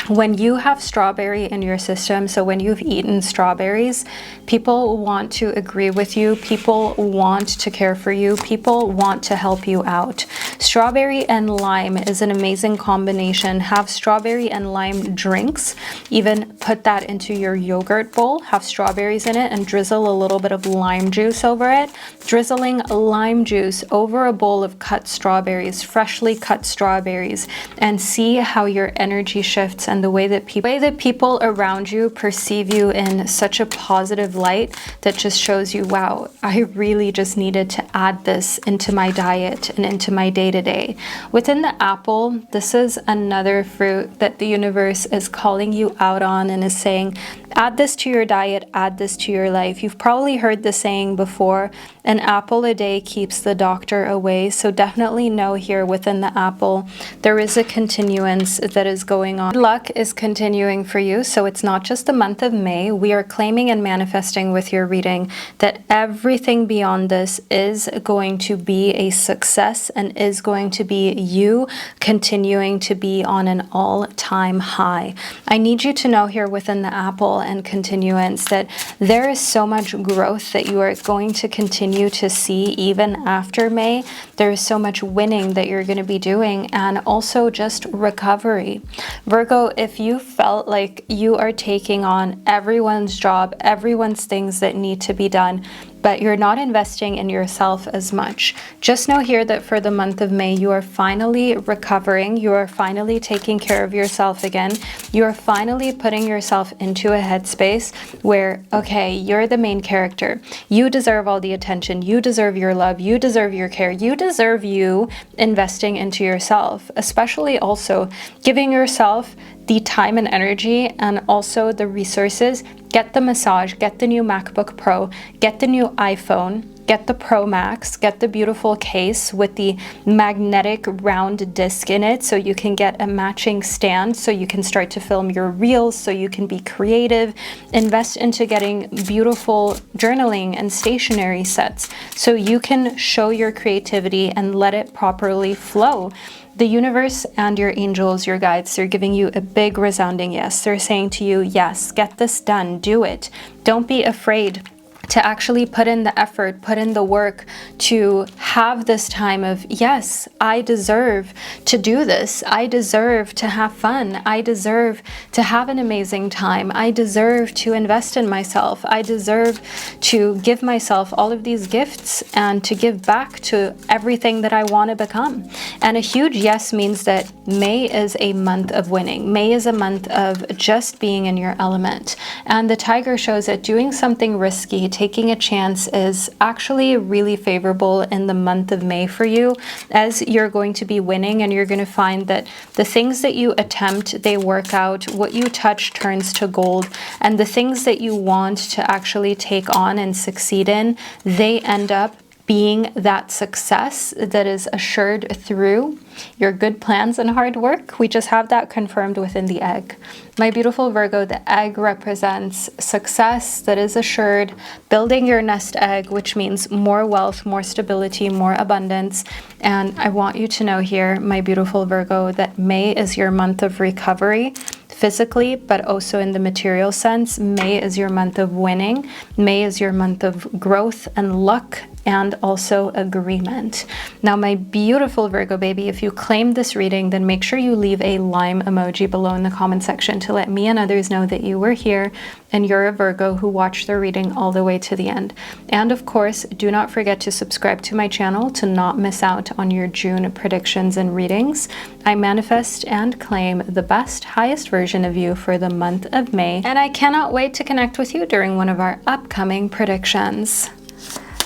Speaker 1: When you have strawberry in your system, so when you've eaten strawberries, people want to agree with you, people want to care for you, people want to help you out. Strawberry and lime is an amazing combination. Have strawberry and lime drinks, even put that into your yogurt bowl, have strawberries in it and drizzle a little bit of lime juice over it. Drizzling lime juice over a bowl of cut strawberries, freshly cut strawberries, and see how your energy shifts and the way that people around you perceive you in such a positive light that just shows you, wow, I really just needed to add this into my diet and into my day-to-day. Within the apple, this is another fruit that the universe is calling you out on and is saying, add this to your diet, add this to your life. You've probably heard the saying before, an apple a day keeps the doctor away. So definitely know here within the apple, there is a continuance that is going on. Luck is continuing for you. So it's not just the month of May. We are claiming and manifesting with your reading that everything beyond this is going to be a success and is going to be you continuing to be on an all-time high. I need you to know here here within the apple and continuance, that there is so much growth that you are going to continue to see even after May. There is so much winning that you're going to be doing, and also just recovery. Virgo, if you felt like you are taking on everyone's job, everyone's things that need to be done, but you're not investing in yourself as much, just know here that for the month of May, you are finally recovering. You are finally taking care of yourself again. You are finally putting yourself into a headspace where, okay, you're the main character. You deserve all the attention. You deserve your love. You deserve your care. You deserve you investing into yourself, especially also giving yourself the time and energy and also the resources. Get the massage, get the new MacBook Pro, get the new iPhone, get the Pro Max, get the beautiful case with the magnetic round disc in it so you can get a matching stand so you can start to film your reels, so you can be creative. Invest into getting beautiful journaling and stationery sets so you can show your creativity and let it properly flow. The universe and your angels, your guides, they're giving you a big resounding yes. They're saying to you, yes, get this done, do it. Don't be afraid to actually put in the effort, put in the work to have this time of, yes, I deserve to do this. I deserve to have fun. I deserve to have an amazing time. I deserve to invest in myself. I deserve to give myself all of these gifts and to give back to everything that I want to become. And a huge yes means that May is a month of winning. May is a month of just being in your element. And the tiger shows that doing something risky, taking a chance, is actually really favorable in the month of May for you, as you're going to be winning and you're going to find that the things that you attempt, they work out. What you touch turns to gold, and the things that you want to actually take on and succeed in, they end up being that success that is assured through your good plans and hard work. We just have that confirmed within the egg. My beautiful Virgo, the egg represents success that is assured, building your nest egg, which means more wealth, more stability, more abundance. And I want you to know here, my beautiful Virgo, that May is your month of recovery, physically, but also in the material sense. May is your month of winning. May is your month of growth and luck, and also agreement. Now, my beautiful Virgo baby, if you claim this reading, then make sure you leave a lime emoji below in the comment section to let me and others know that you were here and you're a Virgo who watched the reading all the way to the end. And of course, do not forget to subscribe to my channel to not miss out on your June predictions and readings. I manifest and claim the best, highest version of you for the month of May, and I cannot wait to connect with you during one of our upcoming predictions.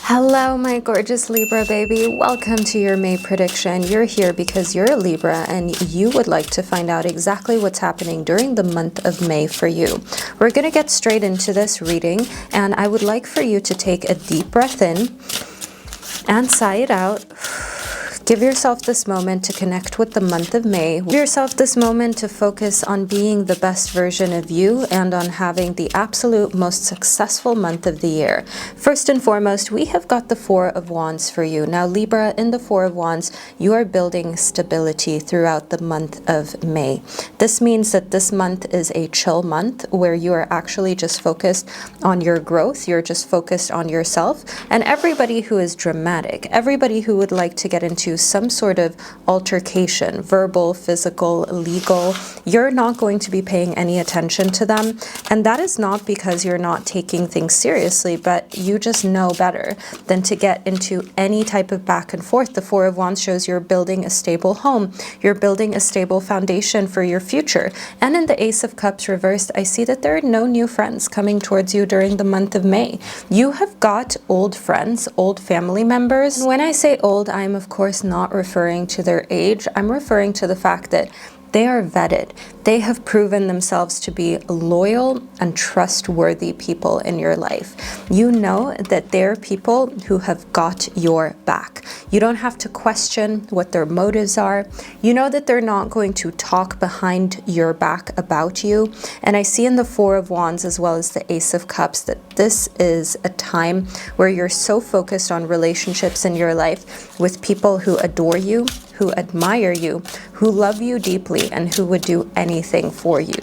Speaker 1: Hello, my gorgeous Libra baby. Welcome to your May prediction. You're here because you're a Libra and you would like to find out exactly what's happening during the month of May for you. We're going to get straight into this reading, and I would like for you to take a deep breath in and sigh it out. Give yourself this moment to connect with the month of May. Give yourself this moment to focus on being the best version of you and on having the absolute most successful month of the year. First and foremost, we have got the Four of Wands for you. Now, Libra, in the Four of Wands, you are building stability throughout the month of May. This means that this month is a chill month where you are actually just focused on your growth. You're just focused on yourself. And everybody who is dramatic, everybody who would like to get into some sort of altercation, verbal, physical, legal, you're not going to be paying any attention to them. And that is not because you're not taking things seriously, but you just know better than to get into any type of back and forth. The Four of Wands shows you're building a stable home. You're building a stable foundation for your future. And in the Ace of Cups reversed, I see that there are no new friends coming towards you during the month of May. You have got old friends, old family members. And when I say old, I'm of course not referring to their age. I'm referring to the fact that they are vetted. They have proven themselves to be loyal and trustworthy people in your life. You know that they're people who have got your back. You don't have to question what their motives are. You know that they're not going to talk behind your back about you. And I see in the Four of Wands as well as the Ace of Cups that this is a time where you're so focused on relationships in your life with people who adore you, who admire you, who love you deeply, and who would do anything for you.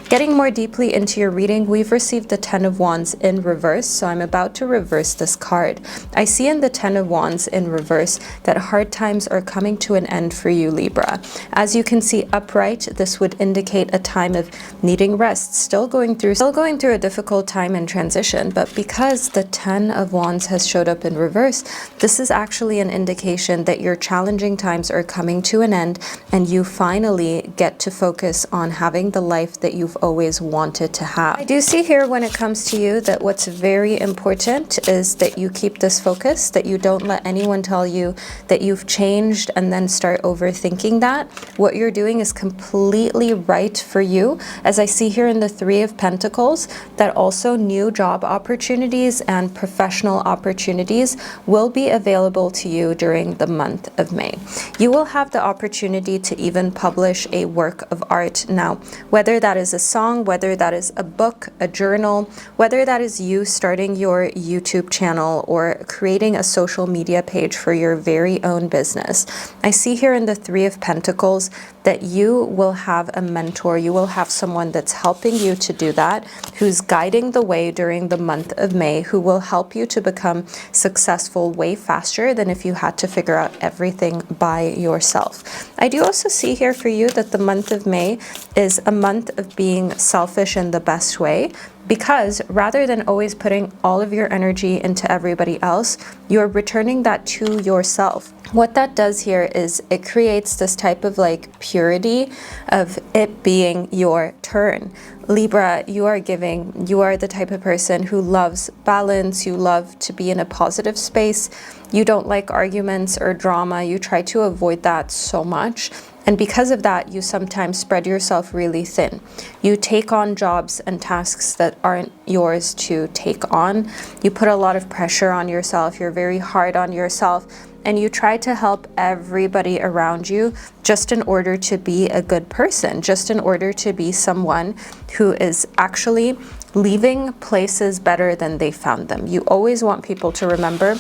Speaker 1: Getting more deeply into your reading, we've received the Ten of Wands in reverse, so I'm about to reverse this card. I see in the Ten of Wands in reverse that hard times are coming to an end for you, Libra. As you can see upright, this would indicate a time of needing rest, still going through a difficult time in transition, but because the Ten of Wands has showed up in reverse, this is actually an indication that your challenging times are coming to an end and you finally get to focus on having the life that you've always wanted to have. I do see here when it comes to you that what's very important is that you keep this focus, that you don't let anyone tell you that you've changed and then start overthinking that. What you're doing is completely right for you. As I see here in the Three of Pentacles, that also new job opportunities and professional opportunities will be available to you during the month of May. You will have the opportunity to even publish a work of art now, whether that is a song, whether that is a book, a journal, whether that is you starting your YouTube channel or creating a social media page for your very own business. I see here in the Three of Pentacles that you will have a mentor, you will have someone that's helping you to do that, who's guiding the way during the month of May, who will help you to become successful way faster than if you had to figure out everything by yourself. I do also see here for you that the month of May is a month of being selfish in the best way, because rather than always putting all of your energy into everybody else, you're returning that to yourself. What that does here is it creates this type of like purity of it being your turn. Libra, you are giving. You are the type of person who loves balance. You love to be in a positive space. You don't like arguments or drama. You try to avoid that so much. And because of that, you sometimes spread yourself really thin. You take on jobs and tasks that aren't yours to take on. You put a lot of pressure on yourself. You're very hard on yourself. And you try to help everybody around you just in order to be a good person, just in order to be someone who is actually leaving places better than they found them. You always want people to remember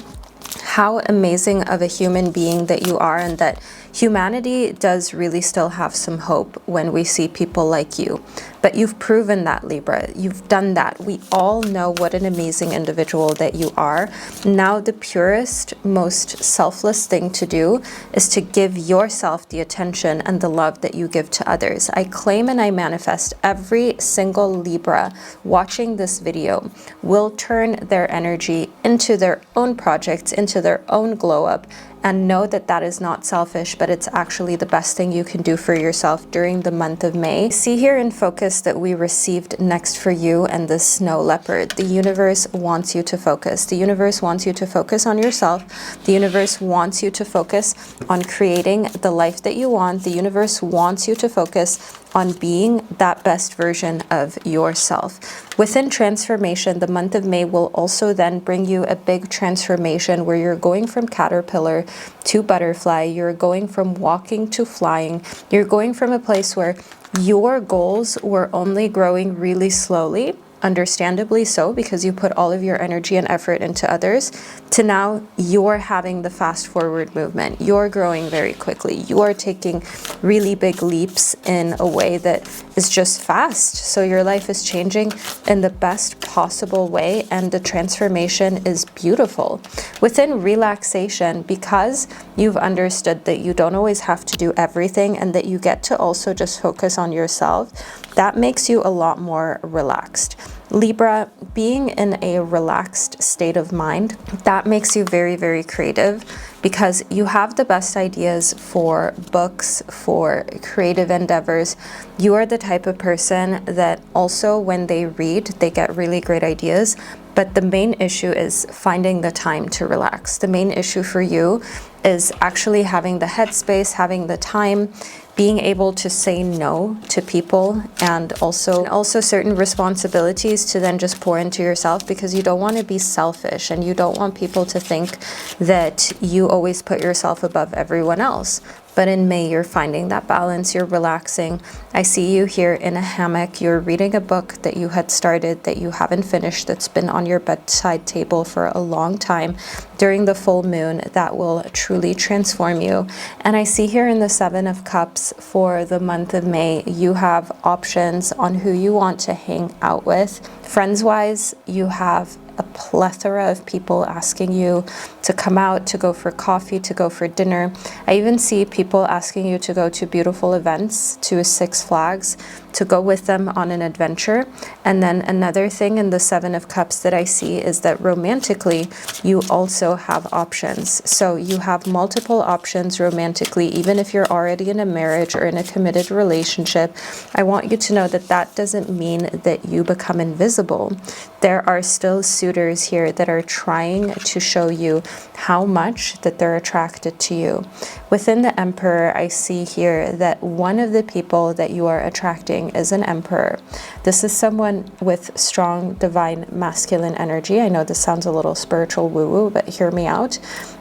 Speaker 1: how amazing of a human being that you are, and that humanity does really still have some hope when we see people like you. But you've proven that, Libra. You've done that. We all know what an amazing individual that you are. Now the purest, most selfless thing to do is to give yourself the attention and the love that you give to others. I claim and I manifest every single Libra watching this video will turn their energy into their own projects, into their own glow up, and know that that is not selfish, but it's actually the best thing you can do for yourself during the month of May. See here in focus that we received next for you and the snow leopard. The universe wants you to focus. The universe wants you to focus on yourself. The universe wants you to focus on creating the life that you want. The universe wants you to focus on being that best version of yourself. Within transformation, the month of May will also then bring you a big transformation where you're going from caterpillar to butterfly. You're going from walking to flying. You're going from a place where your goals were only growing really slowly, understandably so, because you put all of your energy and effort into others, to now you're having the fast forward movement. You're growing very quickly. You're taking really big leaps in a way that is just fast. So your life is changing in the best possible way, and the transformation is beautiful. Within relaxation, because you've understood that you don't always have to do everything and that you get to also just focus on yourself, that makes you a lot more relaxed. Libra, being in a relaxed state of mind, that makes you very, very creative, because you have the best ideas for books, for creative endeavors. You are the type of person that also when they read, they get really great ideas. But the main issue is finding the time to relax. The main issue for you is actually having the headspace, having the time, being able to say no to people, and also certain responsibilities to then just pour into yourself, because you don't want to be selfish and you don't want people to think that you always put yourself above everyone else. But in May, you're finding that balance, you're relaxing. I see you here in a hammock, you're reading a book that you had started that you haven't finished, that's been on your bedside table for a long time. During the full moon, that will truly transform you. And I see here in the Seven of Cups for the month of May, you have options on who you want to hang out with. Friends-wise, you have a plethora of people asking you to come out, to go for coffee, to go for dinner. I even see people asking you to go to beautiful events, to Six Flags, to go with them on an adventure. And then another thing in the Seven of Cups that I see is that romantically, you also have options. So you have multiple options romantically, even if you're already in a marriage or in a committed relationship. I want you to know that that doesn't mean that you become invisible. There are still suitors here that are trying to show you how much that they're attracted to you. Within the Emperor, I see here that one of the people that you are attracting is an Emperor. This is someone with strong divine masculine energy. I know this sounds a little spiritual woo-woo, but hear me out.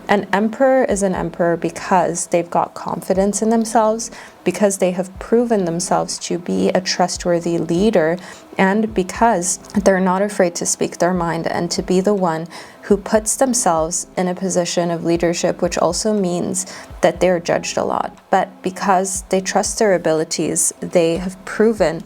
Speaker 1: An Emperor is an Emperor because they've got confidence in themselves, because they have proven themselves to be a trustworthy leader, and because they're not afraid to speak their mind and to be the one who puts themselves in a position of leadership, which also means that they're judged a lot. But because they trust their abilities, they have proven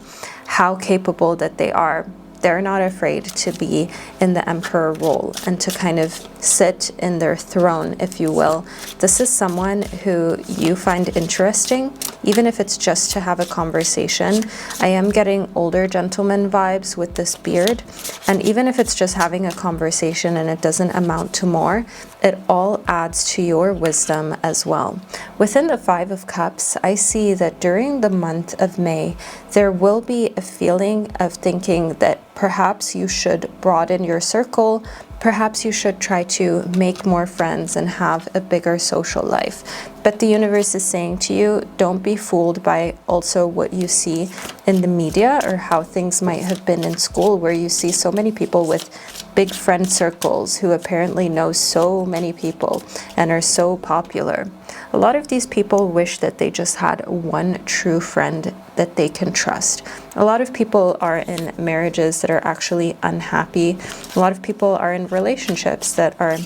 Speaker 1: how capable that they are. They're not afraid to be in the Emperor role and to kind of sit in their throne, if you will. This is someone who you find interesting, even if it's just to have a conversation. I am getting older gentleman vibes with this beard. And even if it's just having a conversation and it doesn't amount to more, it all adds to your wisdom as well. Within the Five of Cups, I see that during the month of May, there will be a feeling of thinking that perhaps you should broaden your circle, perhaps you should try to make more friends and have a bigger social life. But the universe is saying to you, don't be fooled by also what you see in the media or how things might have been in school, where you see so many people with big friend circles who apparently know so many people and are so popular. A lot of these people wish that they just had one true friend that they can trust. A lot of people are in marriages that are actually unhappy. A lot of people are in relationships that are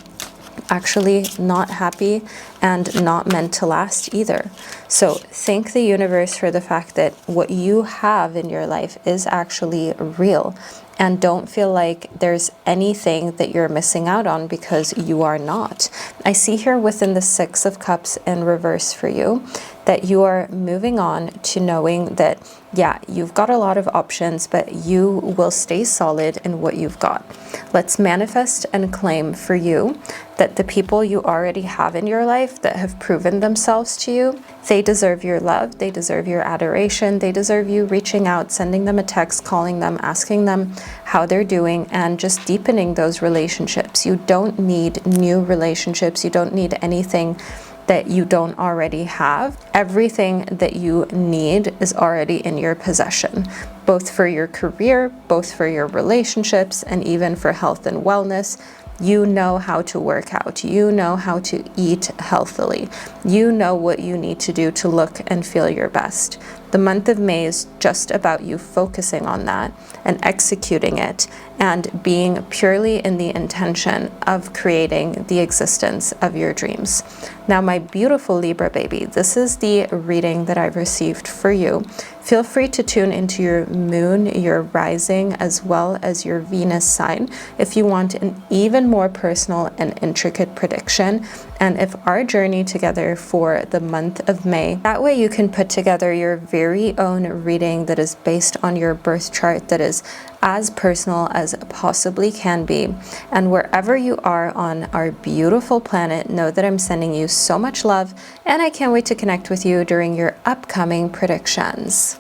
Speaker 1: actually not happy and not meant to last either. So thank the universe for the fact that what you have in your life is actually real. And don't feel like there's anything that you're missing out on, because you are not. I see here within the Six of Cups in reverse for you that you are moving on to knowing that, yeah, you've got a lot of options, but you will stay solid in what you've got. Let's manifest and claim for you that the people you already have in your life that have proven themselves to you, they deserve your love, they deserve your adoration, they deserve you reaching out, sending them a text, calling them, asking them how they're doing, and just deepening those relationships. You don't need new relationships. You don't need anything that you don't already have. Everything that you need is already in your possession, both for your career, both for your relationships, and even for health and wellness. You know how to work out. You know how to eat healthily. You know what you need to do to look and feel your best. The month of May is just about you focusing on that and executing it and being purely in the intention of creating the existence of your dreams. Now, my beautiful Libra baby, this is the reading that I've received for you. Feel free to tune into your moon, your rising, as well as your Venus sign if you want an even more personal and intricate prediction. And if our journey together for the month of May, that way you can put together your very own reading that is based on your birth chart, that is as personal as it possibly can be. And wherever you are on our beautiful planet, know that I'm sending you so much love, and I can't wait to connect with you during your upcoming predictions.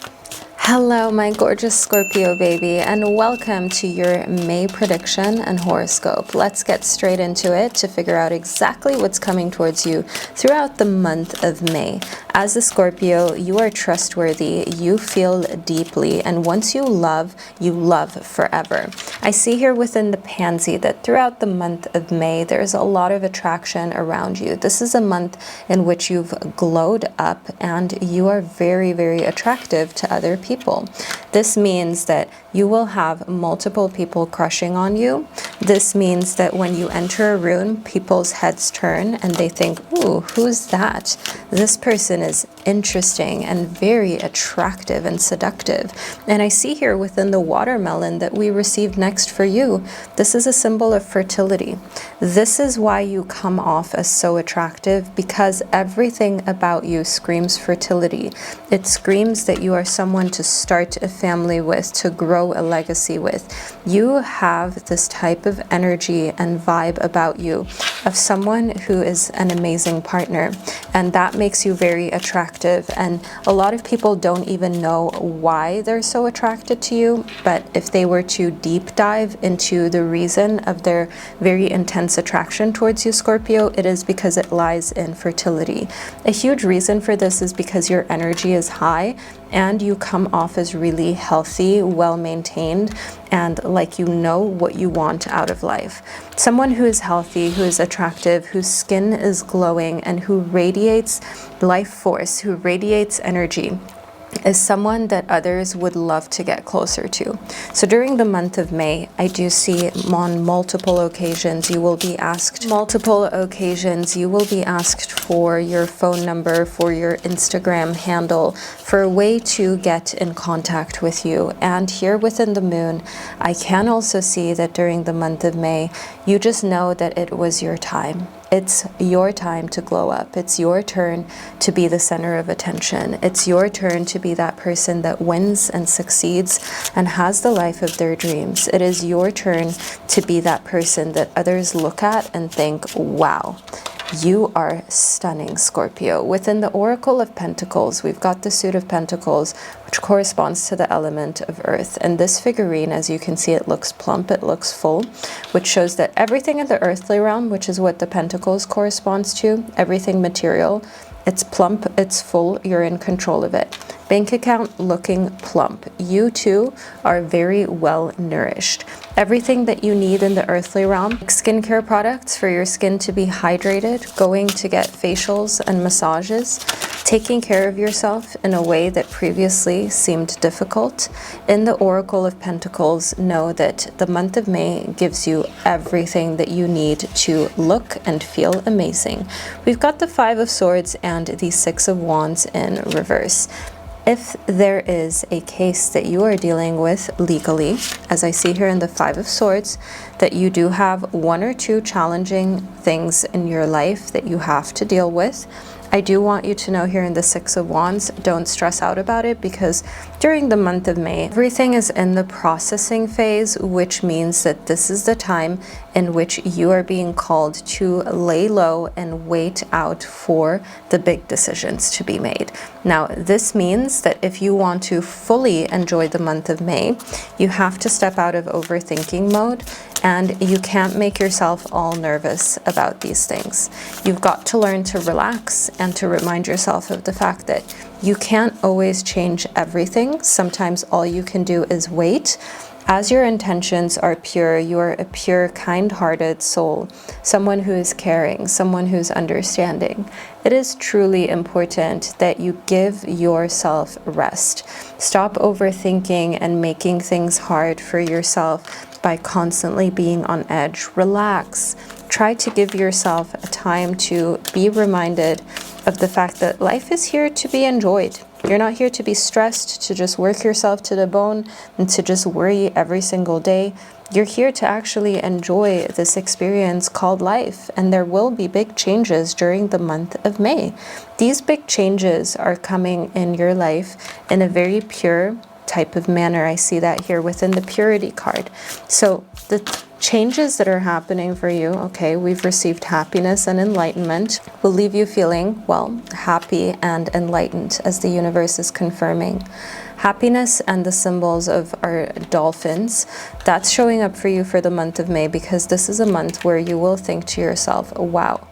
Speaker 1: Hello, my gorgeous Scorpio baby, and welcome to your May prediction and horoscope. Let's get straight into it to figure out exactly what's coming towards you throughout the month of May. As a Scorpio, you are trustworthy, you feel deeply, and once you love forever. I see here within the pansy that throughout the month of May, there's a lot of attraction around you. This is a month in which you've glowed up and you are very, very attractive to other people. This means that you will have multiple people crushing on you. This means that when you enter a room, people's heads turn and they think, ooh, who's that? This person is interesting and very attractive and seductive. And I see here within the watermelon that we received next for you, this is a symbol of fertility. This is why you come off as so attractive, because everything about you screams fertility. It screams that you are someone to start a family with, to grow a legacy with. You have this type of energy and vibe about you of someone who is an amazing partner, and that makes you very attractive. And a lot of people don't even know why they're so attracted to you, but if they were to deep dive into the reason of their very intense attraction towards you, Scorpio, it is because it lies in fertility. A huge reason for this is because your energy is high and you come off as really healthy, well-maintained, and like you know what you want out of life. Someone who is healthy, who is attractive, whose skin is glowing, and who radiates life force, who radiates energy, is someone that others would love to get closer to. So during the month of May, I do see on multiple occasions you will be asked for your phone number, for your Instagram handle, for a way to get in contact with you. And here within the moon, I can also see that during the month of May, you just know that it was your time. It's your time to glow up. It's your turn to be the center of attention. It's your turn to be that person that wins and succeeds and has the life of their dreams. It is your turn to be that person that others look at and think, wow, you are stunning, Scorpio. Within the Oracle of Pentacles, we've got the Suit of Pentacles, which corresponds to the element of Earth. And this figurine, as you can see, it looks plump, it looks full, which shows that everything in the earthly realm, which is what the Pentacles corresponds to, everything material, it's plump, it's full, you're in control of it. Bank account looking plump. You too are very well nourished. Everything that you need in the earthly realm, like skincare products for your skin to be hydrated, going to get facials and massages, taking care of yourself in a way that previously seemed difficult. In the Oracle of Pentacles, know that the month of May gives you everything that you need to look and feel amazing. We've got the Five of Swords and the Six of Wands in reverse. If there is a case that you are dealing with legally, as I see here in the Five of Swords, that you do have one or two challenging things in your life that you have to deal with, I do want you to know here in the Six of Wands, don't stress out about it, because during the month of May, everything is in the processing phase, which means that this is the time in which you are being called to lay low and wait out for the big decisions to be made. Now, this means that if you want to fully enjoy the month of May, you have to step out of overthinking mode, and you can't make yourself all nervous about these things. You've got to learn to relax and to remind yourself of the fact that you can't always change everything. Sometimes all you can do is wait. As your intentions are pure, you are a pure, kind-hearted soul, someone who is caring, someone who's understanding. It is truly important that you give yourself rest. Stop overthinking and making things hard for yourself by constantly being on edge. Relax. Try to give yourself a time to be reminded of the fact that life is here to be enjoyed. You're not here to be stressed, to just work yourself to the bone and to just worry every single day. You're here to actually enjoy this experience called life, and there will be big changes during the month of May. These big changes are coming in your life in a very pure type of manner. I see that here within the purity card. So the changes that are happening for you, okay, we've received happiness and enlightenment, will leave you feeling, well, happy and enlightened, as the universe is confirming. happiness and the symbols of our dolphins, that's showing up for you for the month of May, because this is a month where you will think to yourself, wow,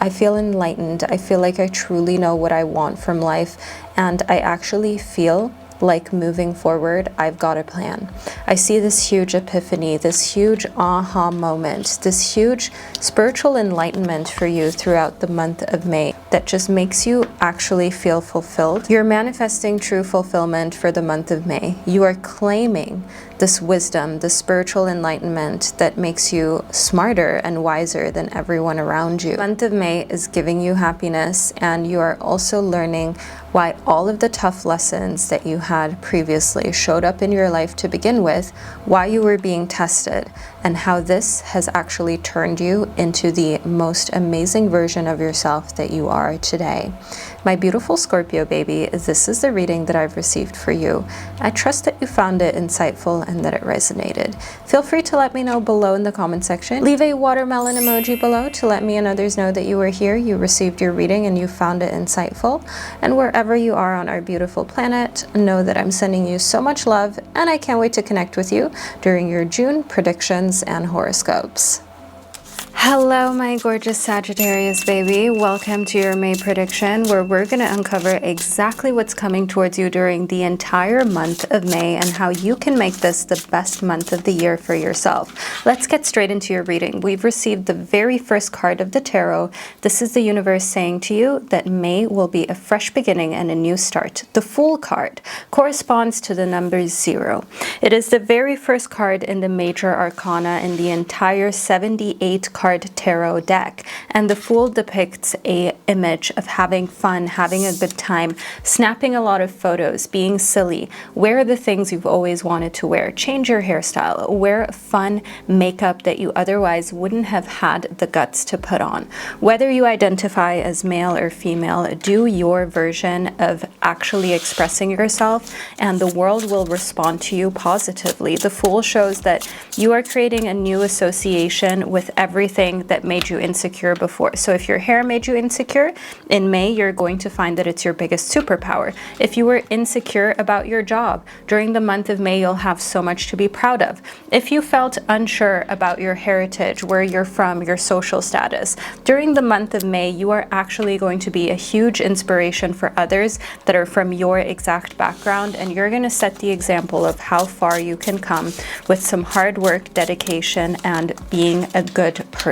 Speaker 1: I feel enlightened. I feel like I truly know what I want from life, and I actually feel like moving forward, I've got a plan. I see this huge epiphany, this huge aha moment, this huge spiritual enlightenment for you throughout the month of May that just makes you actually feel fulfilled. You're manifesting true fulfillment for the month of May. You are claiming this wisdom, this spiritual enlightenment that makes you smarter and wiser than everyone around you. The month of May is giving you happiness, and you are also learning why all of the tough lessons that you had previously showed up in your life to begin with, why you were being tested, and how this has actually turned you into the most amazing version of yourself that you are today. My beautiful Scorpio baby, this is the reading that I've received for you. I trust that you found it insightful and that it resonated. Feel free to let me know below in the comment section. Leave a watermelon emoji below to let me and others know that you were here, you received your reading, and you found it insightful. And wherever you are on our beautiful planet, know that I'm sending you so much love, and I can't wait to connect with you during your June predictions and horoscopes. Hello, my gorgeous Sagittarius baby. Welcome to your May prediction, where we're going to uncover exactly what's coming towards you during the entire month of May and how you can make this the best month of the year for yourself. Let's get straight into your reading. We've received the very first card of the tarot. This is the universe saying to you that May will be a fresh beginning and a new start. The Fool card corresponds to the number 0. It is the very first card in the major arcana in the entire 78 card tarot deck, and the Fool depicts a image of having fun, having a good time, snapping a lot of photos, being silly, wear the things you've always wanted to wear, change your hairstyle, wear fun makeup that you otherwise wouldn't have had the guts to put on. Whether you identify as male or female, do your version of actually expressing yourself, and the world will respond to you positively. The Fool shows that you are creating a new association with everything that made you insecure before. So if your hair made you insecure, in May you're going to find that it's your biggest superpower. If you were insecure about your job, during the month of May you'll have so much to be proud of. If you felt unsure about your heritage, where you're from, your social status, during the month of May you are actually going to be a huge inspiration for others that are from your exact background, and you're going to set the example of how far you can come with some hard work, dedication, and being a good person.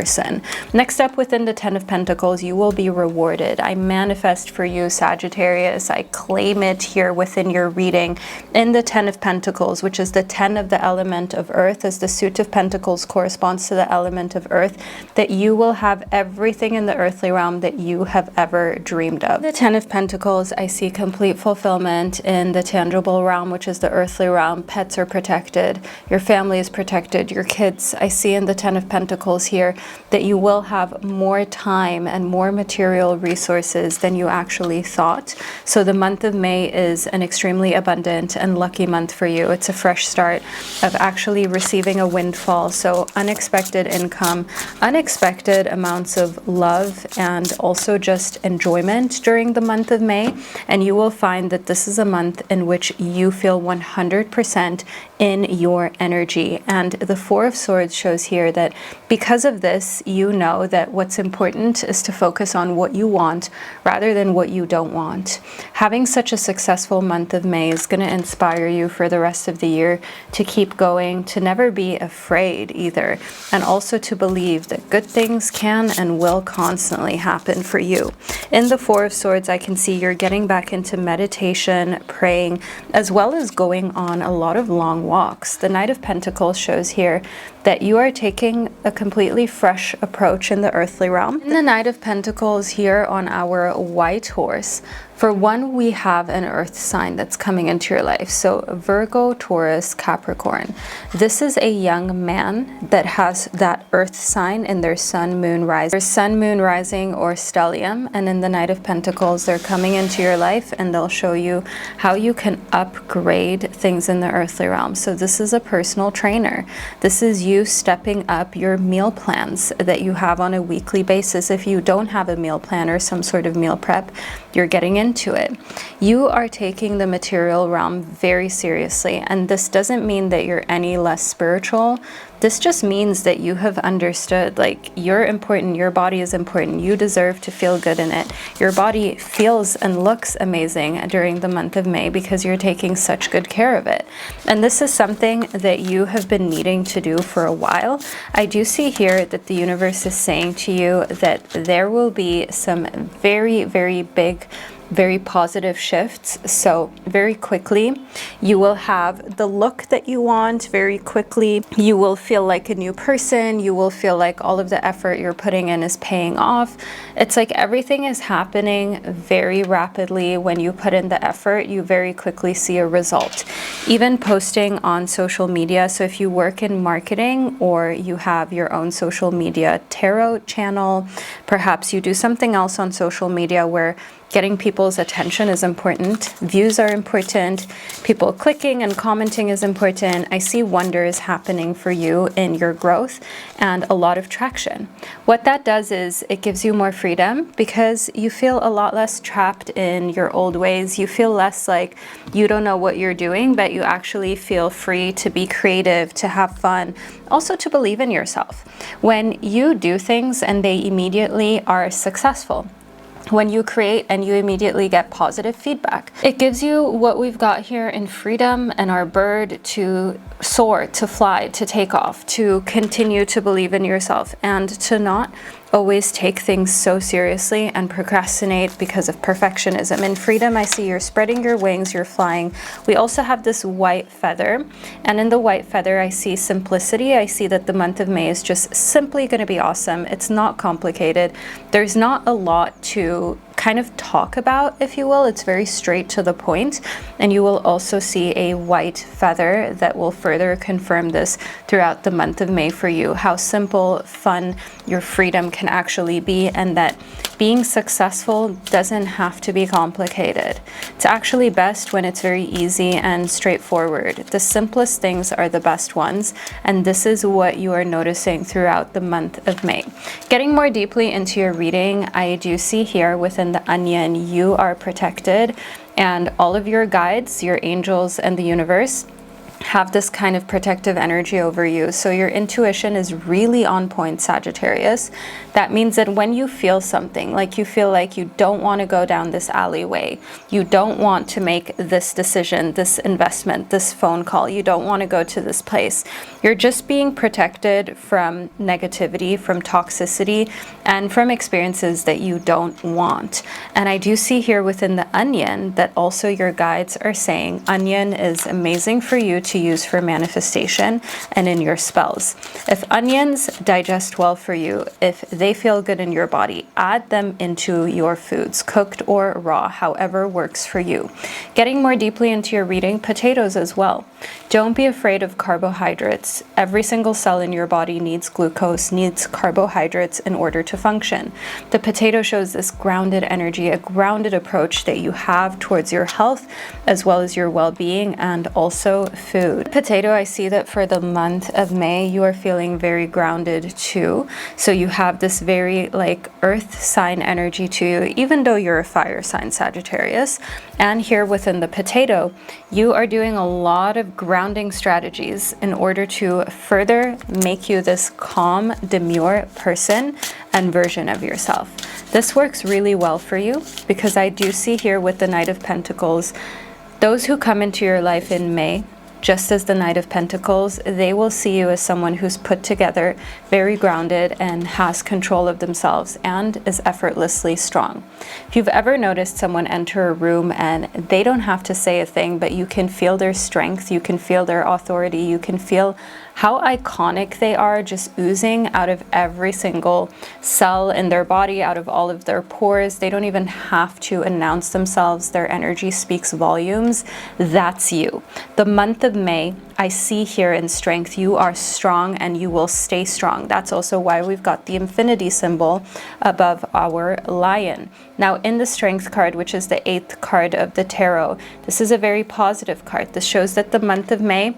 Speaker 1: Next up, within the 10 of Pentacles, you will be rewarded. I manifest for you, Sagittarius. I claim it here within your reading in the 10 of Pentacles, which is the 10 of the element of earth, as the suit of Pentacles corresponds to the element of earth, that you will have everything in the earthly realm that you have ever dreamed of. The 10 of Pentacles, I see complete fulfillment in the tangible realm, which is the earthly realm. Pets are protected, your family is protected, your kids. I see in the 10 of Pentacles here that you will have more time and more material resources than you actually thought. So the month of May is an extremely abundant and lucky month for you. It's a fresh start of actually receiving a windfall. So unexpected income, unexpected amounts of love, and also just enjoyment during the month of May. And you will find that this is a month in which you feel 100% in your energy. And the Four of Swords shows here that because of this, you know that what's important is to focus on what you want rather than what you don't want. Having such a successful month of May is going to inspire you for the rest of the year to keep going, to never be afraid either, and also to believe that good things can and will constantly happen for you. In the Four of Swords, I can see you're getting back into meditation, praying, as well as going on a lot of long walks. The Knight of Pentacles shows here that you are taking a completely fresh approach in the earthly realm. In the Knight of Pentacles here on our white horse, for one, we have an earth sign that's coming into your life. So Virgo, Taurus, Capricorn. This is a young man that has that earth sign in their sun, moon, rising. Their sun, moon, rising, or stellium. And in the Knight of Pentacles, they're coming into your life and they'll show you how you can upgrade things in the earthly realm. So this is a personal trainer. This is you stepping up your meal plans that you have on a weekly basis. If you don't have a meal plan or some sort of meal prep, you're getting into it. You are taking the material realm very seriously, and this doesn't mean that you're any less spiritual. This just means that you have understood, like, you're important, your body is important, you deserve to feel good in it. Your body feels and looks amazing during the month of May because you're taking such good care of it. And this is something that you have been needing to do for a while. I do see here that the universe is saying to you that there will be some very, very big, very positive shifts. So very quickly you will have the look that you want. Very quickly you will feel like a new person. You will feel like all of the effort you're putting in is paying off. It's like everything is happening very rapidly. When you put in the effort, you very quickly see a result. Even posting on social media, so if you work in marketing or you have your own social media tarot channel, perhaps you do something else on social media where getting people's attention is important, views are important, people clicking and commenting is important. I see wonders happening for you in your growth and a lot of traction. What that does is it gives you more freedom because you feel a lot less trapped in your old ways. You feel less like you don't know what you're doing, but you actually feel free to be creative, to have fun, also to believe in yourself. When you do things and they immediately are successful, when you create and you immediately get positive feedback, it gives you what we've got here in freedom and our bird to soar, to fly, to take off, to continue to believe in yourself and to not always take things so seriously and procrastinate because of perfectionism. In freedom, I see you're spreading your wings, you're flying. We also have this white feather, and in the white feather, I see simplicity. I see that the month of May is just simply going to be awesome. It's not complicated. There's not a lot to kind of talk about, if you will. It's very straight to the point, and you will also see a white feather that will further confirm this throughout the month of May for you, how simple, fun your freedom can actually be, and that being successful doesn't have to be complicated. It's actually best when it's very easy and straightforward. The simplest things are the best ones, and this is what you are noticing throughout the month of May. Getting more deeply into your reading, I do see here within the onion, you are protected, and all of your guides, your angels, and the universe have this kind of protective energy over you. So your intuition is really on point, Sagittarius. That means that when you feel something, like you feel like you don't want to go down this alleyway, you don't want to make this decision, this investment, this phone call, you don't want to go to this place, you're just being protected from negativity, from toxicity, and from experiences that you don't want. And I do see here within the onion that also your guides are saying onion is amazing for you to use for manifestation and in your spells. If onions digest well for you, if they feel good in your body, add them into your foods, cooked or raw, however works for you. Getting more deeply into your reading, potatoes as well. Don't be afraid of carbohydrates. Every single cell in your body needs glucose, needs carbohydrates in order to function. The potato shows this grounded energy, a grounded approach that you have towards your health as well as your well-being and also food. Potato, I see that for the month of May, you are feeling very grounded too. So you have this very like earth sign energy to you, even though you're a fire sign, Sagittarius. And here within the potato, you are doing a lot of grounding strategies in order to further make you this calm, demure person and version of yourself. This works really well for you because I do see here with the Knight of Pentacles, those who come into your life in May, just as the Knight of Pentacles, they will see you as someone who's put together, very grounded, and has control of themselves and is effortlessly strong. If you've ever noticed someone enter a room and they don't have to say a thing, but you can feel their strength, you can feel their authority, you can feel how iconic they are just oozing out of every single cell in their body, out of all of their pores. They don't even have to announce themselves. Their energy speaks volumes. That's you. The month of May, I see here in strength, you are strong and you will stay strong. That's also why we've got the infinity symbol above our lion. Now in the strength card, which is the 8th card of the tarot, this is a very positive card. This shows that the month of May,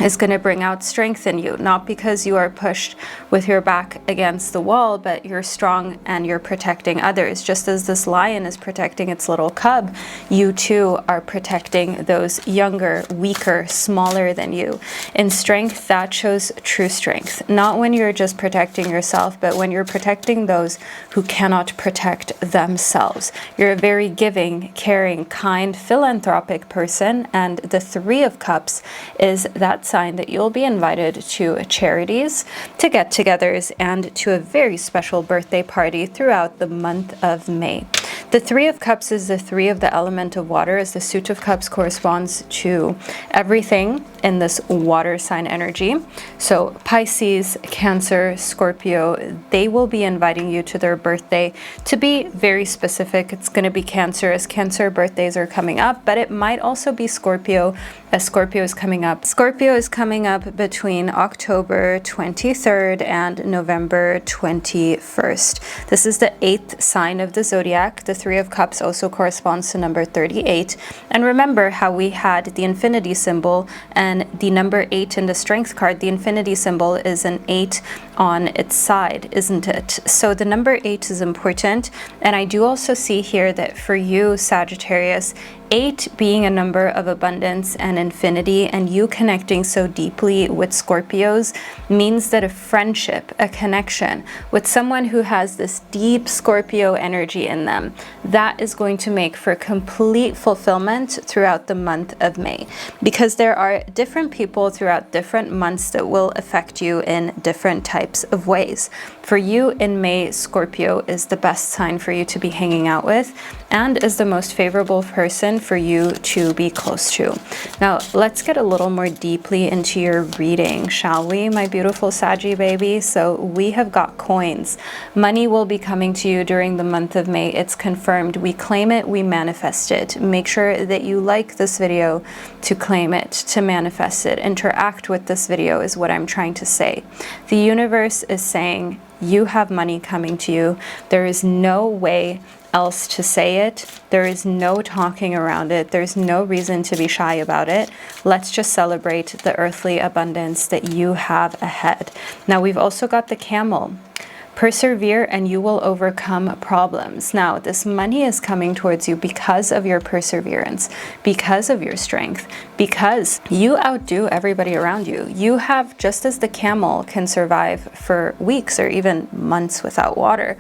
Speaker 1: is going to bring out strength in you, not because you are pushed with your back against the wall, but you're strong and you're protecting others. Just as this lion is protecting its little cub, you too are protecting those younger, weaker, smaller than you. In strength, that shows true strength, not when you're just protecting yourself, but when you're protecting those who cannot protect themselves. You're a very giving, caring, kind, philanthropic person, and the Three of Cups is that sign that you'll be invited to charities, to get-togethers, and to a very special birthday party throughout the month of May. The Three of Cups is the three of the element of water, as the Suit of Cups corresponds to everything in this water sign energy. So Pisces, Cancer, Scorpio, they will be inviting you to their birthday. To be very specific, it's going to be Cancer, as Cancer birthdays are coming up, but it might also be Scorpio, as Scorpio is coming up. Scorpio is coming up between October 23rd and November 21st. This is the 8th sign of the Zodiac. The Three of Cups also corresponds to number 38. And remember how we had the infinity symbol and the number 8 in the strength card. The infinity symbol is an 8 on its side, isn't it? So the number 8 is important. And I do also see here that for you, Sagittarius, 8 being a number of abundance and infinity, and you connecting so deeply with Scorpios means that a friendship, a connection with someone who has this deep Scorpio energy in them, that is going to make for complete fulfillment throughout the month of May, because there are different people throughout different months that will affect you in different types of ways. For you in May, Scorpio is the best sign for you to be hanging out with and is the most favorable person for you to be close to. Now, let's get a little more deeply into your reading, shall we, my beautiful Saggy baby? So we have got coins. Money will be coming to you during the month of May. It's confirmed. We claim it, we manifest it. Make sure that you like this video to claim it, to manifest it. Interact with this video is what I'm trying to say. The universe is saying you have money coming to you. There is no way else to say it. There is no talking around it. There's no reason to be shy about it. Let's just celebrate the earthly abundance that you have ahead. Now, we've also got the camel. Persevere and you will overcome problems. Now, this money is coming towards you because of your perseverance, because of your strength, because you outdo everybody around you. You have, just as the camel can survive for weeks or even months without water,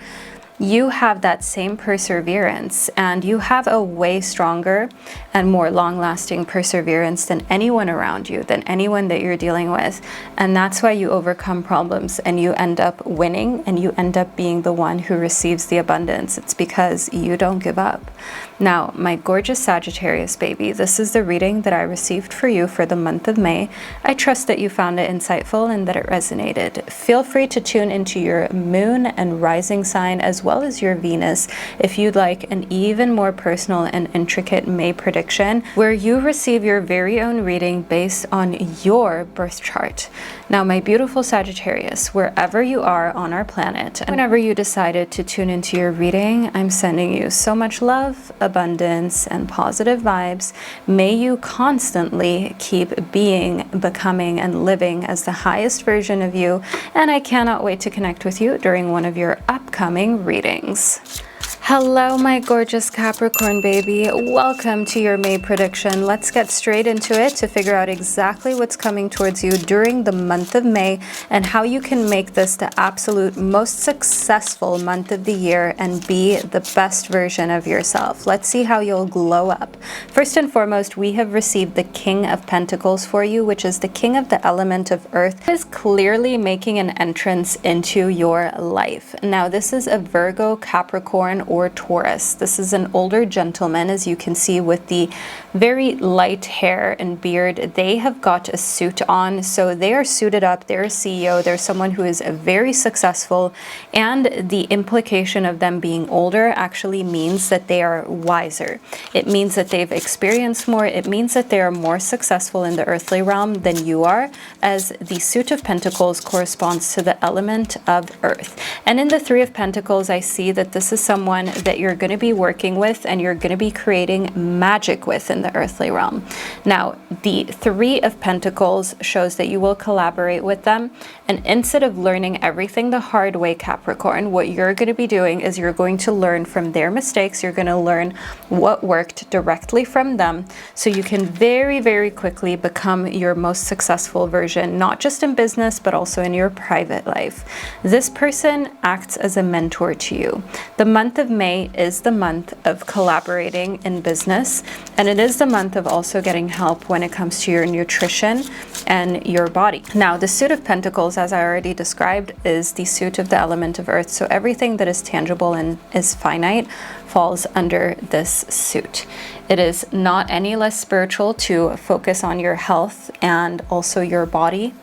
Speaker 1: you have that same perseverance, and you have a way stronger and more long-lasting perseverance than anyone around you, than anyone that you're dealing with. And that's why you overcome problems and you end up winning and you end up being the one who receives the abundance. It's because you don't give up. Now, my gorgeous Sagittarius baby, this is the reading that I received for you for the month of May. I trust that you found it insightful and that it resonated. Feel free to tune into your moon and rising sign as well as your Venus if you'd like an even more personal and intricate May prediction where you receive your very own reading based on your birth chart. Now, my beautiful Sagittarius, wherever you are on our planet, and whenever you decided to tune into your reading, I'm sending you so much love, abundance, and positive vibes. May you constantly keep being, becoming, and living as the highest version of you, and I cannot wait to connect with you during one of your upcoming readings. Hello, my gorgeous Capricorn baby. Welcome to your May prediction. Let's get straight into it to figure out exactly what's coming towards you during the month of May and how you can make this the absolute most successful month of the year and be the best version of yourself. Let's see how you'll glow up. First and foremost, we have received the King of Pentacles for you, which is the king of the element of earth. It is clearly making an entrance into your life. Now, this is a Virgo, Capricorn, or Taurus. This is an older gentleman, as you can see, with the very light hair and beard. They have got a suit on, so they are suited up. They're a CEO. They're someone who is very successful, and the implication of them being older actually means that they are wiser. It means that they've experienced more. It means that they are more successful in the earthly realm than you are, as the suit of Pentacles corresponds to the element of earth. And in the Three of Pentacles, I see that this is someone someone that you're going to be working with and you're going to be creating magic with in the earthly realm. Now, the Three of Pentacles shows that you will collaborate with them. And instead of learning everything the hard way, Capricorn, what you're going to be doing is you're going to learn from their mistakes. You're going to learn what worked directly from them, so you can very, very quickly become your most successful version, not just in business, but also in your private life. This person acts as a mentor to you. The month of May is the month of collaborating in business, and it is the month of also getting help when it comes to your nutrition and your body. Now, the suit of Pentacles, as I already described, is the suit of the element of earth. So everything that is tangible and is finite falls under this suit. It is not any less spiritual to focus on your health and also your body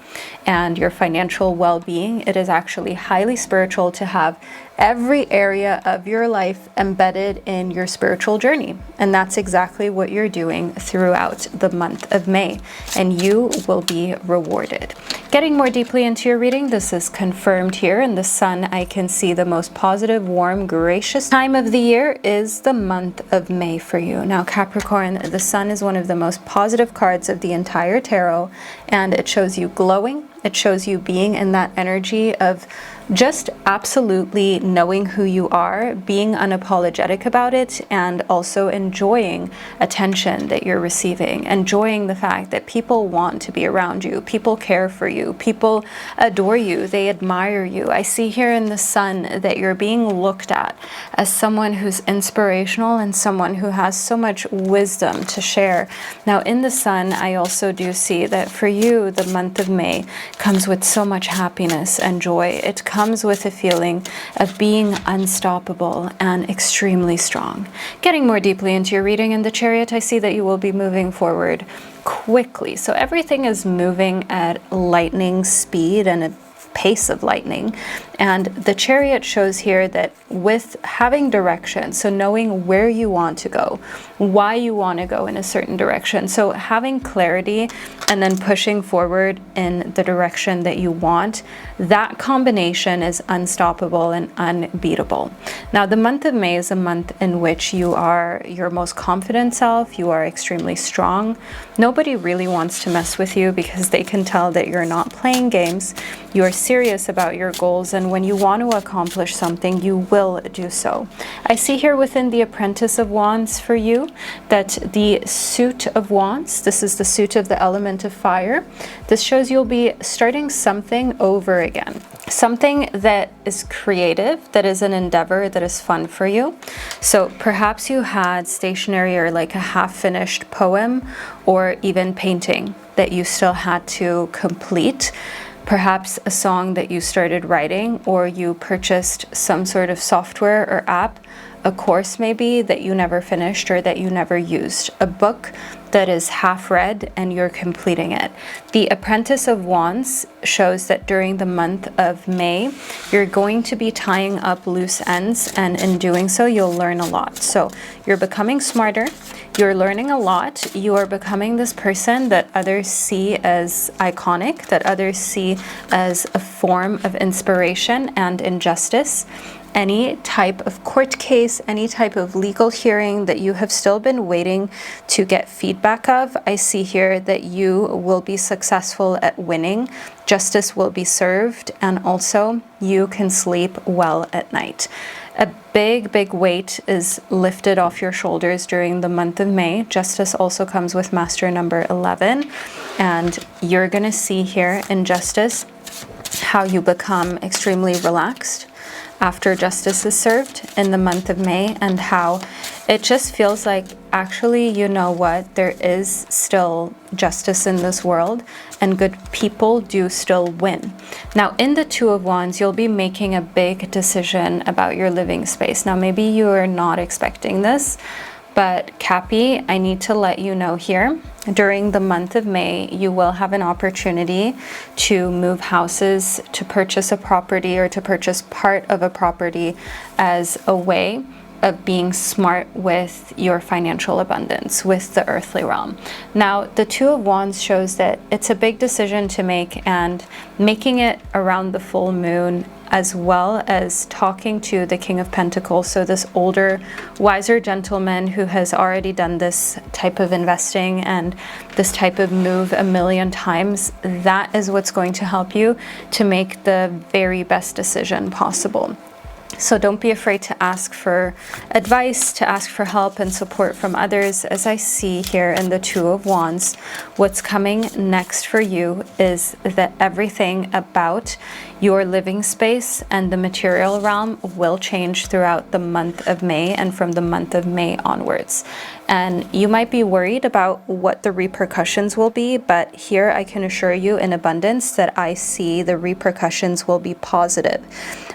Speaker 1: and your financial well-being. It is actually highly spiritual to have every area of your life embedded in your spiritual journey. And that's exactly what you're doing throughout the month of May, and you will be rewarded. Getting more deeply into your reading, this is confirmed here in the sun. I can see the most positive, warm, gracious time of the year is the month of May for you. Now, Capricorn, the sun is one of the most positive cards of the entire tarot, and it shows you glowing. It shows you being in that energy of just absolutely knowing who you are, being unapologetic about it, and also enjoying attention that you're receiving, enjoying the fact that people want to be around you, people care for you, people adore you, they admire you. I see here in the sun that you're being looked at as someone who's inspirational and someone who has so much wisdom to share. Now, in the sun, I also do see that for you, the month of May comes with so much happiness and joy. It comes with a feeling of being unstoppable and extremely strong. Getting more deeply into your reading in the Chariot, I see that you will be moving forward quickly. So everything is moving at lightning speed and a pace of lightning. And the Chariot shows here that with having direction, so knowing where you want to go, why you want to go in a certain direction, so having clarity and then pushing forward in the direction that you want, that combination is unstoppable and unbeatable. Now, the month of May is a month in which you are your most confident self, you are extremely strong. Nobody really wants to mess with you because they can tell that you're not playing games, you are serious about your goals, and when you want to accomplish something, you will do so. I see here within the Apprentice of Wands for you that the suit of Wands, this is the suit of the element of fire. This shows you'll be starting something over again. Something that is creative, that is an endeavor, that is fun for you. So perhaps you had stationery or like a half-finished poem or even painting that you still had to complete. Perhaps a song that you started writing, or you purchased some sort of software or app, a course maybe that you never finished or that you never used, a book that is half read and you're completing it. The Apprentice of Wands shows that during the month of May, you're going to be tying up loose ends, and in doing so, you'll learn a lot. So you're becoming smarter, you're learning a lot, you are becoming this person that others see as iconic, that others see as a form of inspiration and injustice. Any type of court case, any type of legal hearing that you have still been waiting to get feedback of, I see here that you will be successful at winning. Justice will be served, and also you can sleep well at night. A big, big weight is lifted off your shoulders during the month of May. Justice also comes with master number 11, and you're going to see here in Justice how you become extremely relaxed after justice is served in the month of May, and how it just feels like, actually, you know what, there is still justice in this world and good people do still win. Now, in the Two of Wands, you'll be making a big decision about your living space. Now, maybe you are not expecting this, but Cappy, I need to let you know here, during the month of May, you will have an opportunity to move houses, to purchase a property, or to purchase part of a property as a way of being smart with your financial abundance, with the earthly realm. Now, the Two of Wands shows that it's a big decision to make, and making it around the full moon as well as talking to the King of Pentacles. So this older, wiser gentleman who has already done this type of investing and this type of move a million times, that is what's going to help you to make the very best decision possible. So don't be afraid to ask for advice, to ask for help and support from others. As I see here in the Two of Wands, what's coming next for you is that everything about your living space and the material realm will change throughout the month of May and from the month of May onwards. And you might be worried about what the repercussions will be, but here I can assure you in abundance that I see the repercussions will be positive.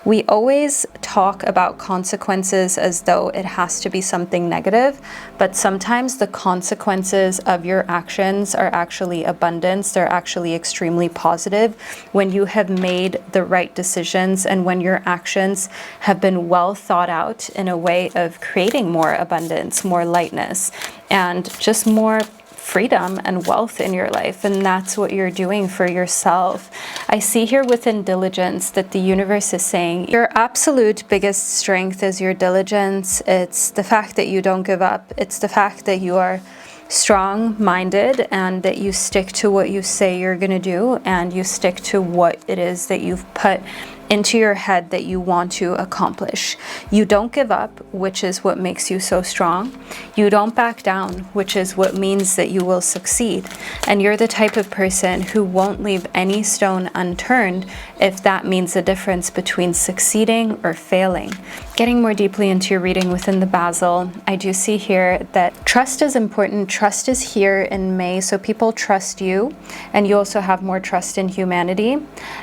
Speaker 1: We always talk about consequences as though it has to be something negative, but sometimes the consequences of your actions are actually abundance. They're actually extremely positive when you have made the right decisions and when your actions have been well thought out in a way of creating more abundance, more lightness, and just more freedom and wealth in your life. And that's what you're doing for yourself. I see here within diligence that the universe is saying your absolute biggest strength is your diligence. It's the fact that you don't give up. It's the fact that you are strong-minded and that you stick to what you say you're going to do, and you stick to what it is that you've put into your head that you want to accomplish. You don't give up, which is what makes you so strong. You don't back down, which is what means that you will succeed. And you're the type of person who won't leave any stone unturned if that means the difference between succeeding or failing. Getting more deeply into your reading within the Basil, I do see here that trust is important. Trust is here in May, so people trust you, and you also have more trust in humanity.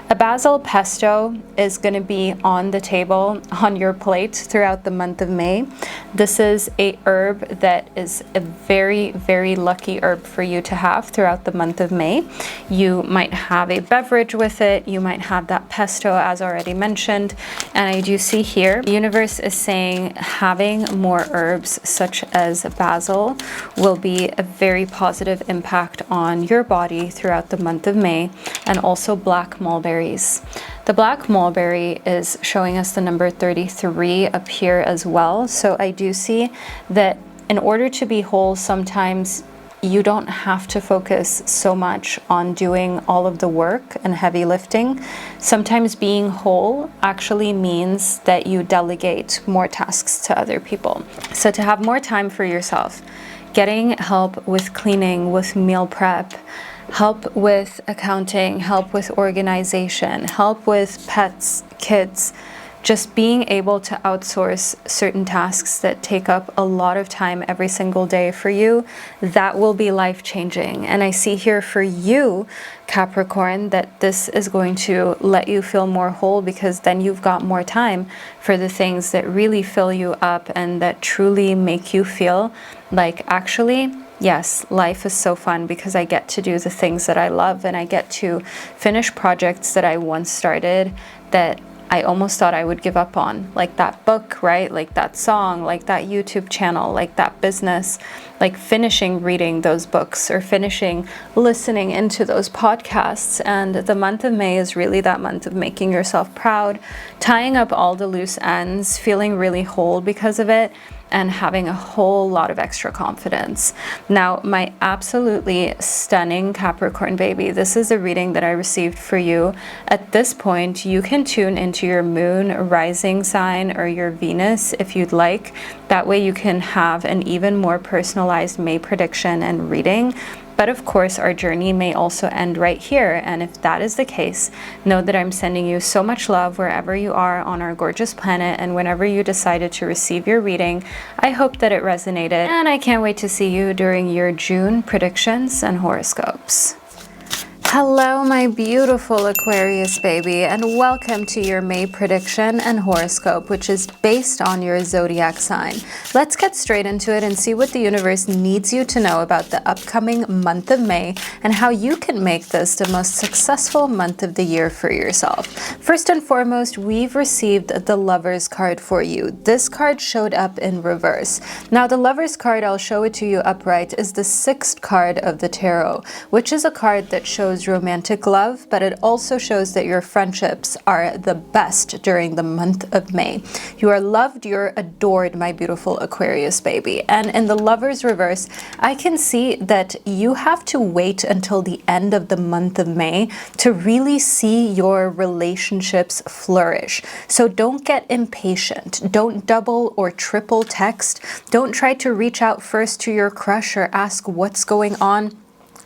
Speaker 1: A basil pesto is going to be on the table, on your plate throughout the month of May. This is a herb that is a very, very lucky herb for you to have throughout the month of May. You might have a beverage with it. You might have that pesto as already mentioned. And I do see here, the universe is saying having more herbs such as basil will be a very positive impact on your body throughout the month of May, and also black mulberries. The black mulberry is showing us the number 33 up here as well. So I do see that in order to be whole, sometimes you don't have to focus so much on doing all of the work and heavy lifting. Sometimes being whole actually means that you delegate more tasks to other people. So to have more time for yourself, getting help with cleaning, with meal prep, help with accounting, help with organization, help with pets, kids, just being able to outsource certain tasks that take up a lot of time every single day for you, that will be life-changing. And I see here for you, Capricorn, that this is going to let you feel more whole, because then you've got more time for the things that really fill you up and that truly make you feel like, actually, yes, life is so fun because I get to do the things that I love, and I get to finish projects that I once started that I almost thought I would give up on, like that book, right? Like that song, like that YouTube channel, like that business, like finishing reading those books or finishing listening into those podcasts. And the month of May is really that month of making yourself proud, tying up all the loose ends, feeling really whole because of it, and having a whole lot of extra confidence. Now, my absolutely stunning Capricorn baby, this is a reading that I received for you. At this point, you can tune into your moon, rising sign, or your Venus if you'd like. That way you can have an even more personalized May prediction and reading. But of course, our journey may also end right here. And if that is the case, know that I'm sending you so much love wherever you are on our gorgeous planet. And whenever you decided to receive your reading, I hope that it resonated. And I can't wait to see you during your June predictions and horoscopes. Hello, my beautiful Aquarius baby, and welcome to your May prediction and horoscope, which is based on your zodiac sign. Let's get straight into it and see what the universe needs you to know about the upcoming month of May and how you can make this the most successful month of the year for yourself. First and foremost, we've received the Lover's card for you. This card showed up in reverse. Now, the Lover's card, I'll show it to you upright, is the 6th card of the tarot, which is a card that shows shows romantic love, but it also shows that your friendships are the best during the month of May. You are loved, you're adored, my beautiful Aquarius baby. And in the Lover's reverse, I can see that you have to wait until the end of the month of May to really see your relationships flourish. So don't get impatient. Don't double or triple text. Don't try to reach out first to your crush or ask what's going on.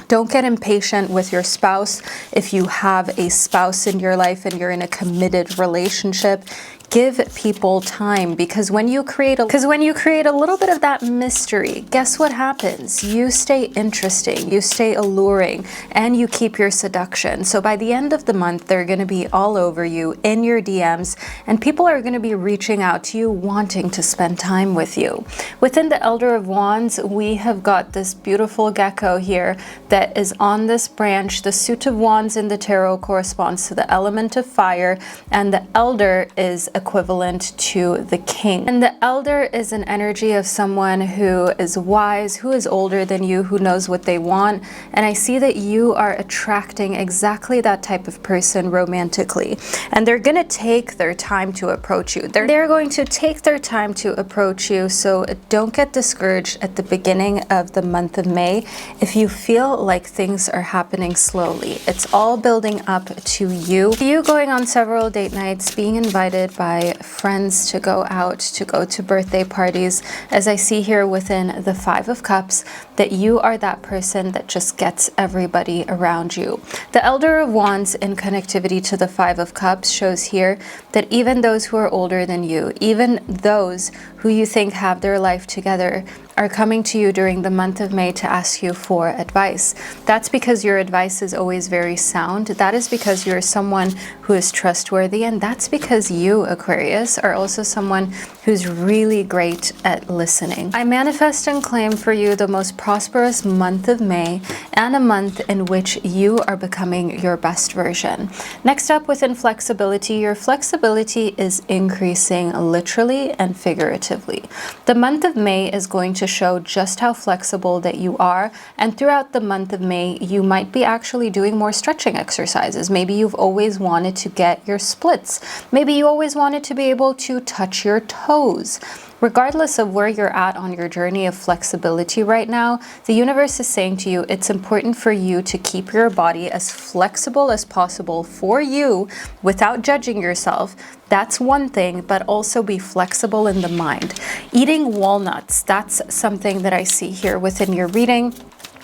Speaker 1: Don't get impatient with your spouse. If you have a spouse in your life and you're in a committed relationship, give people time, because when you create a little bit of that mystery, guess what happens? You stay interesting, you stay alluring, and you keep your seduction. So by the end of the month, they're going to be all over you in your DMs, and people are going to be reaching out to you, wanting to spend time with you. Within the Elder of Wands, we have got this beautiful gecko here that is on this branch. The suit of wands in the tarot corresponds to the element of fire, and the Elder is equivalent to the king. And the Elder is an energy of someone who is wise, who is older than you, who knows what they want. And I see that you are attracting exactly that type of person romantically. And they're going to take their time to approach you. They're going to take their time to approach you. So don't get discouraged at the beginning of the month of May if you feel like things are happening slowly. It's all building up to you. You going on several date nights, being invited by friends to go out, to go to birthday parties, as I see here within the Five of Cups, that you are that person that just gets everybody around you. The Elder of Wands in connectivity to the Five of Cups shows here that even those who are older than you, even those who you think have their life together, are coming to you during the month of May to ask you for advice. That's because your advice is always very sound. That is because you're someone who is trustworthy, and that's because you, Aquarius, are also someone who's really great at listening. I manifest and claim for you the most prosperous month of May, and a month in which you are becoming your best version. Next up, within flexibility, your flexibility is increasing literally and figuratively. The month of May is going to show just how flexible that you are, and throughout the month of May you might be actually doing more stretching exercises. Maybe you've always wanted to get your splits. Maybe you always wanted to be able to touch your toes. Regardless of where you're at on your journey of flexibility right now, the universe is saying to you it's important for you to keep your body as flexible as possible for you without judging yourself. That's one thing, but also be flexible in the mind. Eating walnuts, that's something that I see here within your reading,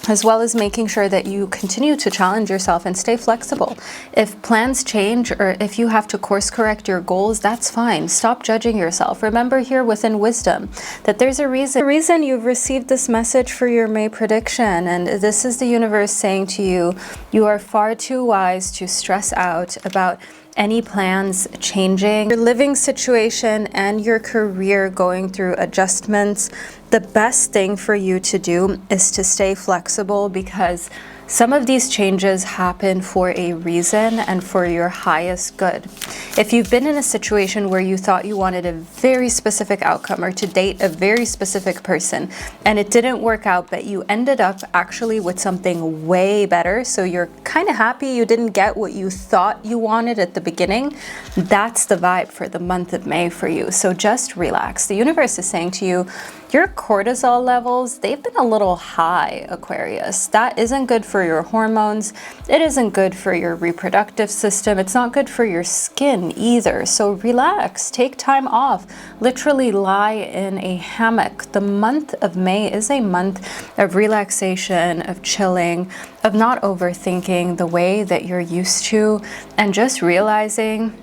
Speaker 1: as well as making sure that you continue to challenge yourself and stay flexible. If plans change, or if you have to course correct your goals, that's fine. Stop judging yourself. Remember here within wisdom that there's a reason you've received this message for your May prediction, and this is the universe saying to you, you are far too wise to stress out about any plans changing, your living situation and your career going through adjustments. The best thing for you to do is to stay flexible, because some of these changes happen for a reason and for your highest good. If you've been in a situation where you thought you wanted a very specific outcome or to date a very specific person and it didn't work out, but you ended up actually with something way better, so you're kind of happy you didn't get what you thought you wanted at the beginning, that's the vibe for the month of May for you. So just relax. The universe is saying to you, your cortisol levels, they've been a little high, Aquarius. That isn't good for your hormones. It isn't good for your reproductive system. It's not good for your skin either. So relax, take time off, literally lie in a hammock. The month of May is a month of relaxation, of chilling, of not overthinking the way that you're used to, and just realizing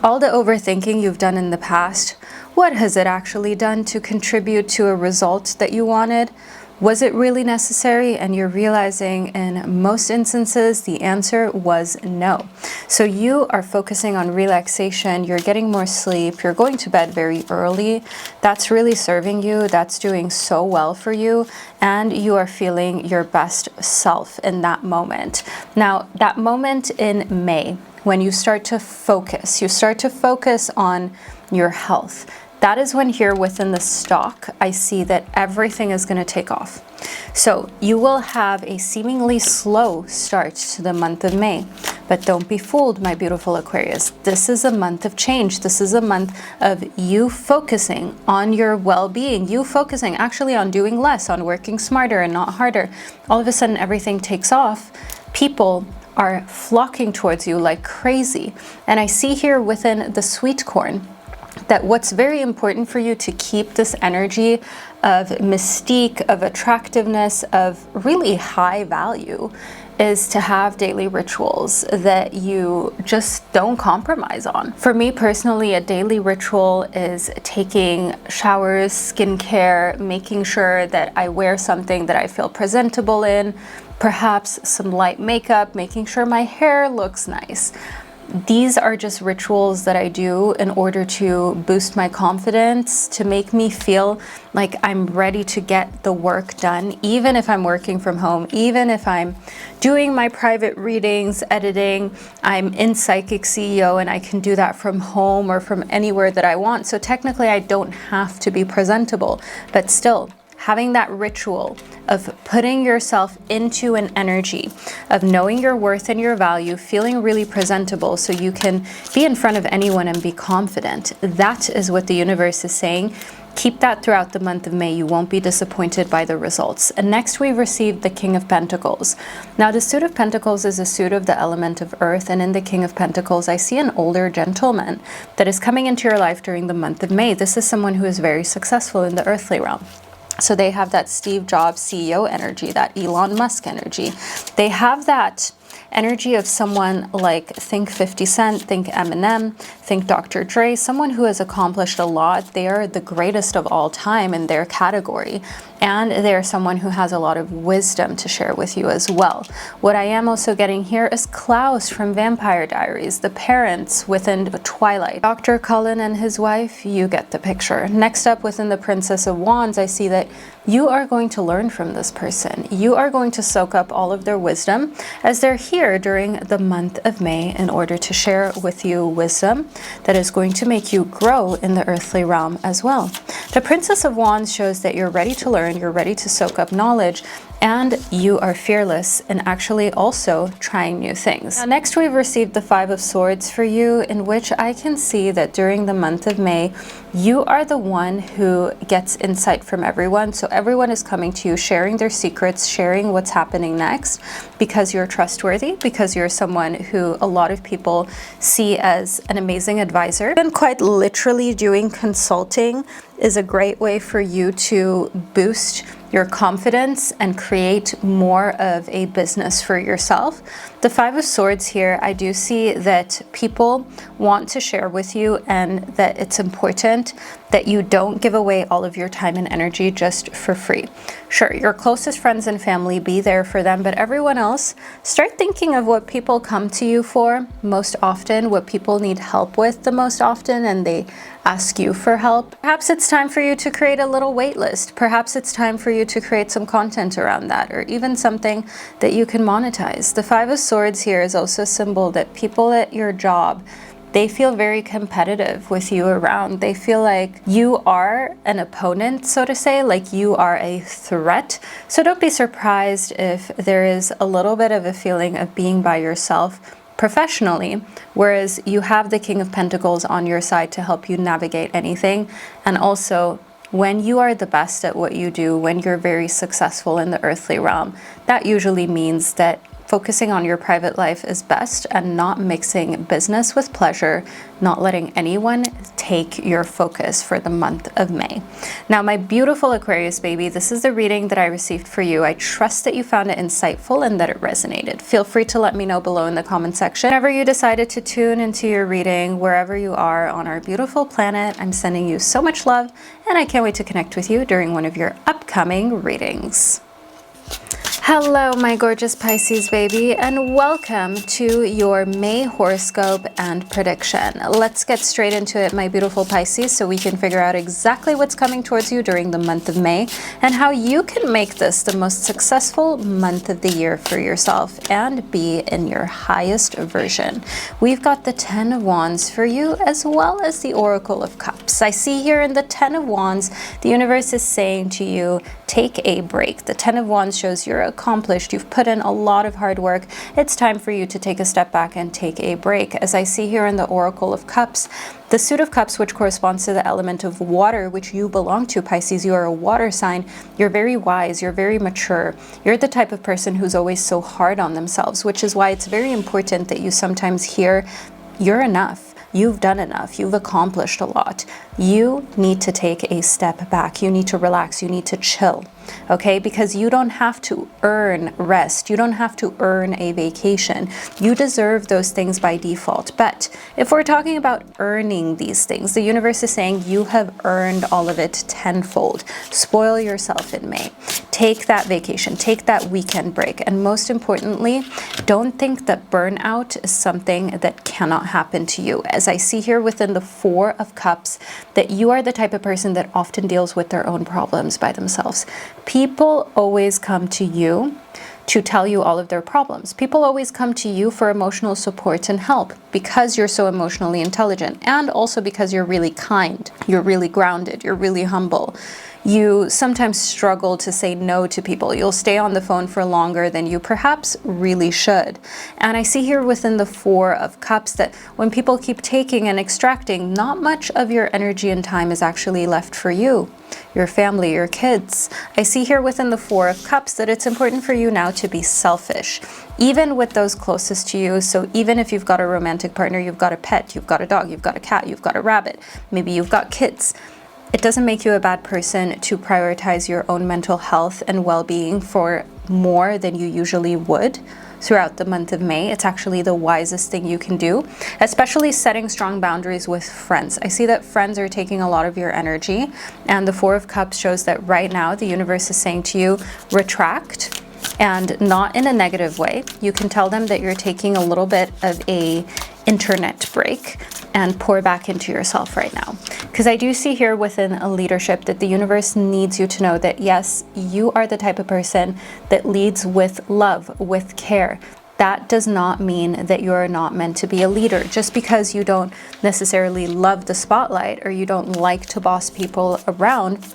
Speaker 1: all the overthinking you've done in the past, what has it actually done to contribute to a result that you wanted? Was it really necessary? And you're realizing in most instances, the answer was no. So you are focusing on relaxation, you're getting more sleep, you're going to bed very early. That's really serving you. That's doing so well for you. And you are feeling your best self in that moment. Now, that moment in May, when you start to focus on your health. That is when here within the stock, I see that everything is going to take off. So you will have a seemingly slow start to the month of May, but don't be fooled, my beautiful Aquarius. This is a month of change. This is a month of you focusing on your well-being, you focusing actually on doing less, on working smarter and not harder. All of a sudden, everything takes off. People are flocking towards you like crazy. And I see here within the sweet corn that what's very important for you to keep this energy of mystique, of attractiveness, of really high value is to have daily rituals that you just don't compromise on. For me personally, a daily ritual is taking showers, skincare, making sure that I wear something that I feel presentable in, perhaps some light makeup, making sure my hair looks nice. These are just rituals that I do in order to boost my confidence, to make me feel like I'm ready to get the work done, even if I'm working from home, even if I'm doing my private readings, editing. I'm in Psychic CEO and I can do that from home or from anywhere that I want. So technically I don't have to be presentable, but still, having that ritual of putting yourself into an energy of knowing your worth and your value, feeling really presentable so you can be in front of anyone and be confident. That is what the universe is saying. Keep that throughout the month of May. You won't be disappointed by the results. And next we've received the King of Pentacles. Now the suit of Pentacles is a suit of the element of earth, and in the King of Pentacles I see an older gentleman that is coming into your life during the month of May. This is someone who is very successful in the earthly realm. So they have that Steve Jobs CEO energy, that Elon Musk energy. They have that energy of someone like, think 50 Cent, think Eminem, think Dr. Dre, someone who has accomplished a lot. They are the greatest of all time in their category. And they're someone who has a lot of wisdom to share with you as well. What I am also getting here is Klaus from Vampire Diaries, the parents within Twilight. Dr. Cullen and his wife, you get the picture. Next up within the Princess of Wands, I see that you are going to learn from this person. You are going to soak up all of their wisdom as they're here during the month of May in order to share with you wisdom that is going to make you grow in the earthly realm as well. The Princess of Wands shows that you're ready to learn, you're ready to soak up knowledge, and you are fearless in actually also trying new things. Now, next we've received the Five of Swords for you, in which I can see that during the month of May, you are the one who gets insight from everyone. So everyone is coming to you, sharing their secrets, sharing what's happening next, because you're trustworthy, because you're someone who a lot of people see as an amazing advisor. And quite literally doing consulting is a great way for you to boost your confidence and create more of a business for yourself. The Five of Swords here, I do see that people want to share with you, and that it's important that you don't give away all of your time and energy just for free. Sure, your closest friends and family, be there for them, but everyone else, start thinking of what people come to you for most often, what people need help with the most often, and they ask you for help. Perhaps it's time for you to create a little wait list. Perhaps it's time for you to create some content around that, or even something that you can monetize. The Five of Swords here is also a symbol that people at your job, they feel very competitive with you around. They feel like you are an opponent, so to say, like you are a threat. So don't be surprised if there is a little bit of a feeling of being by yourself professionally, whereas you have the King of Pentacles on your side to help you navigate anything. And also, when you are the best at what you do, when you're very successful in the earthly realm, that usually means that focusing on your private life is best, and not mixing business with pleasure, not letting anyone take your focus for the month of May. Now, my beautiful Aquarius baby, this is the reading that I received for you. I trust that you found it insightful and that it resonated. Feel free to let me know below in the comment section. Whenever you decided to tune into your reading, wherever you are on our beautiful planet, I'm sending you so much love, and I can't wait to connect with you during one of your upcoming readings. Hello, my gorgeous Pisces baby, and welcome to your May horoscope and prediction. Let's get straight into it, my beautiful Pisces, so we can figure out exactly what's coming towards you during the month of May and how you can make this the most successful month of the year for yourself and be in your highest version. We've got the Ten of Wands for you, as well as the Oracle of Cups. I see here in the Ten of Wands, the universe is saying to you, take a break. The Ten of Wands shows you're accomplished. You've put in a lot of hard work. It's time for you to take a step back and take a break. As I see here in the Oracle of Cups, the Suit of Cups, which corresponds to the element of water, which you belong to, Pisces, you are a water sign. You're very wise. You're very mature. You're the type of person who's always so hard on themselves, which is why it's very important that you sometimes hear, you're enough. You've done enough. You've accomplished a lot. You need to take a step back. You need to relax. You need to chill. Okay? Because you don't have to earn rest. You don't have to earn a vacation. You deserve those things by default. But if we're talking about earning these things, the universe is saying you have earned all of it tenfold. Spoil yourself in May. Take that vacation. Take that weekend break. And most importantly, don't think that burnout is something that cannot happen to you. As I see here within the Four of Cups, that you are the type of person that often deals with their own problems by themselves. People always come to you to tell you all of their problems. People always come to you for emotional support and help because you're so emotionally intelligent, and also because you're really kind, you're really grounded, you're really humble. You sometimes struggle to say no to people. You'll stay on the phone for longer than you perhaps really should. And I see here within the Four of Cups that when people keep taking and extracting, not much of your energy and time is actually left for you, your family, your kids. I see here within the Four of Cups that it's important for you now to be selfish, even with those closest to you. So even if you've got a romantic partner, you've got a pet, you've got a dog, you've got a cat, you've got a rabbit, maybe you've got kids, it doesn't make you a bad person to prioritize your own mental health and well-being for more than you usually would throughout the month of May. It's actually the wisest thing you can do, especially setting strong boundaries with friends. I see that friends are taking a lot of your energy, and the Four of Cups shows that right now the universe is saying to you, retract, and not in a negative way. You can tell them that you're taking a little bit of a internet break and pour back into yourself right now. Because I do see here within a leadership that the universe needs you to know that yes, you are the type of person that leads with love, with care. That does not mean that you are not meant to be a leader. Just because you don't necessarily love the spotlight or you don't like to boss people around,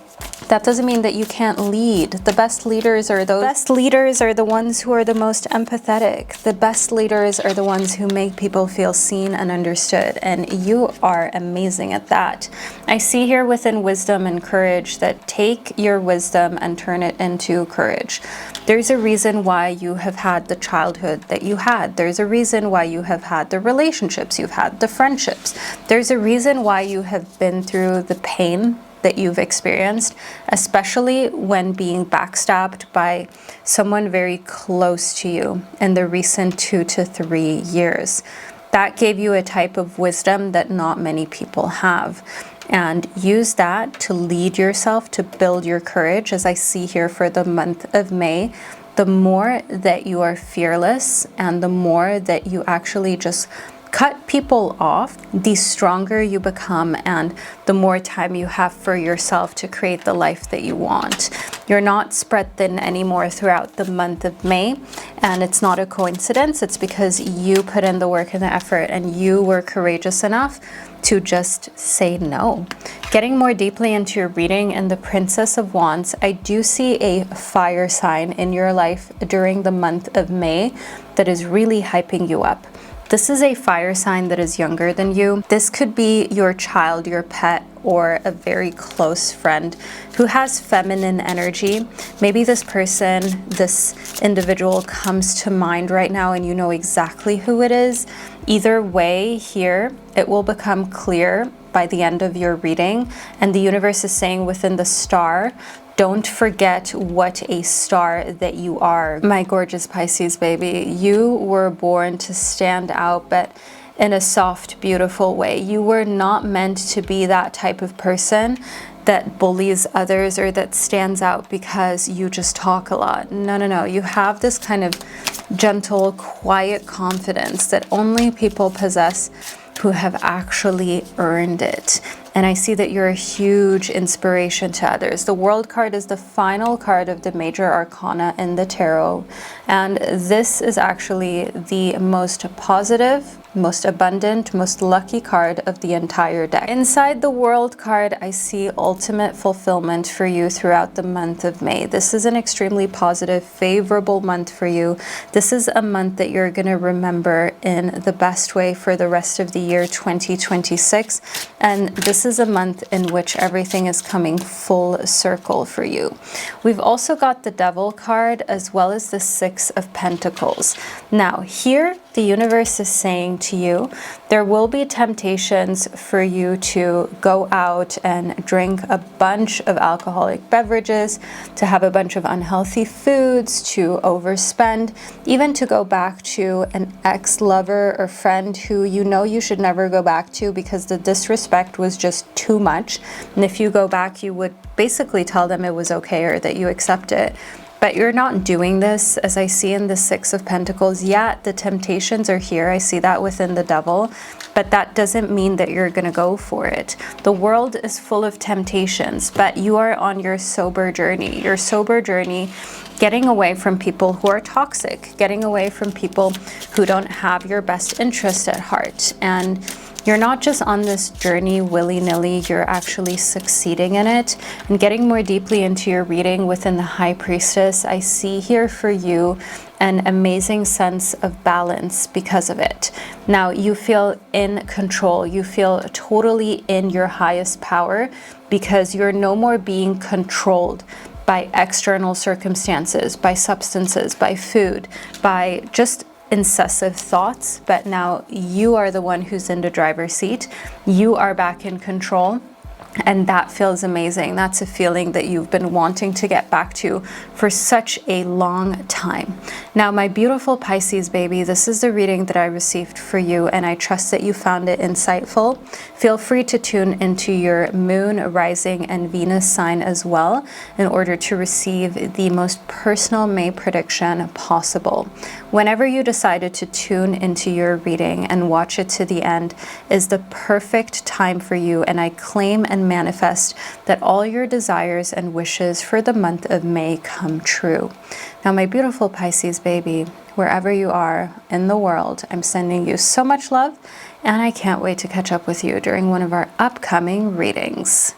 Speaker 1: that doesn't mean that you can't lead. The best leaders are the ones who are the most empathetic. The best leaders are the ones who make people feel seen and understood. And you are amazing at that. I see here within wisdom and courage that take your wisdom and turn it into courage. There's a reason why you have had the childhood that you had. There's a reason why you have had the relationships you've had, the friendships. There's a reason why you have been through the pain that you've experienced, especially when being backstabbed by someone very close to you in the recent 2 to 3 years. That gave you a type of wisdom that not many people have. And use that to lead yourself, to build your courage. As I see here for the month of May, the more that you are fearless and the more that you actually just cut people off, the stronger you become and the more time you have for yourself to create the life that you want. You're not spread thin anymore throughout the month of May, and it's not a coincidence. It's because you put in the work and the effort and you were courageous enough to just say no. Getting more deeply into your reading in the Princess of Wands, I do see a fire sign in your life during the month of May that is really hyping you up. This is a fire sign that is younger than you. This could be your child, your pet, or a very close friend who has feminine energy. Maybe this person, this individual comes to mind right now and you know exactly who it is. Either way here, it will become clear by the end of your reading. And the universe is saying within the star, don't forget what a star that you are. My gorgeous Pisces baby, you were born to stand out, but in a soft, beautiful way. You were not meant to be that type of person that bullies others or that stands out because you just talk a lot. No, no, no. You have this kind of gentle, quiet confidence that only people possess who have actually earned it. And I see that you're a huge inspiration to others. The World card is the final card of the major arcana in the tarot. And this is actually the most positive most abundant, most lucky card of the entire deck. Inside the World card, I see ultimate fulfillment for you throughout the month of May. This is an extremely positive, favorable month for you. This is a month that you're going to remember in the best way for the rest of the year 2026. And this is a month in which everything is coming full circle for you. We've also got the Devil card as well as the Six of Pentacles. Now, here, the universe is saying to you, there will be temptations for you to go out and drink a bunch of alcoholic beverages, to have a bunch of unhealthy foods, to overspend, even to go back to an ex-lover or friend who you know you should never go back to because the disrespect was just too much. And if you go back, you would basically tell them it was okay or that you accept it. But you're not doing this, as I see in the Six of Pentacles. Yeah, the temptations are here. I see that within the Devil, but that doesn't mean that you're going to go for it. The world is full of temptations, but you are on your sober journey. Your sober journey, getting away from people who are toxic, getting away from people who don't have your best interest at heart. And you're not just on this journey willy-nilly, you're actually succeeding in it. And getting more deeply into your reading within the High Priestess, I see here for you an amazing sense of balance because of it. Now, you feel in control. You feel totally in your highest power because you're no more being controlled by external circumstances, by substances, by food, by just incessive thoughts, but now you are the one who's in the driver's seat. You are back in control. And that feels amazing. That's a feeling that you've been wanting to get back to for such a long time. Now, my beautiful Pisces baby, this is the reading that I received for you, and I trust that you found it insightful. Feel free to tune into your moon, rising, and Venus sign as well in order to receive the most personal May prediction possible. Whenever you decided to tune into your reading and watch it to the end is the perfect time for you, and I claim and manifest that all your desires and wishes for the month of May come true. Now, my beautiful Pisces baby, wherever you are in the world, I'm sending you so much love, and I can't wait to catch up with you during one of our upcoming readings.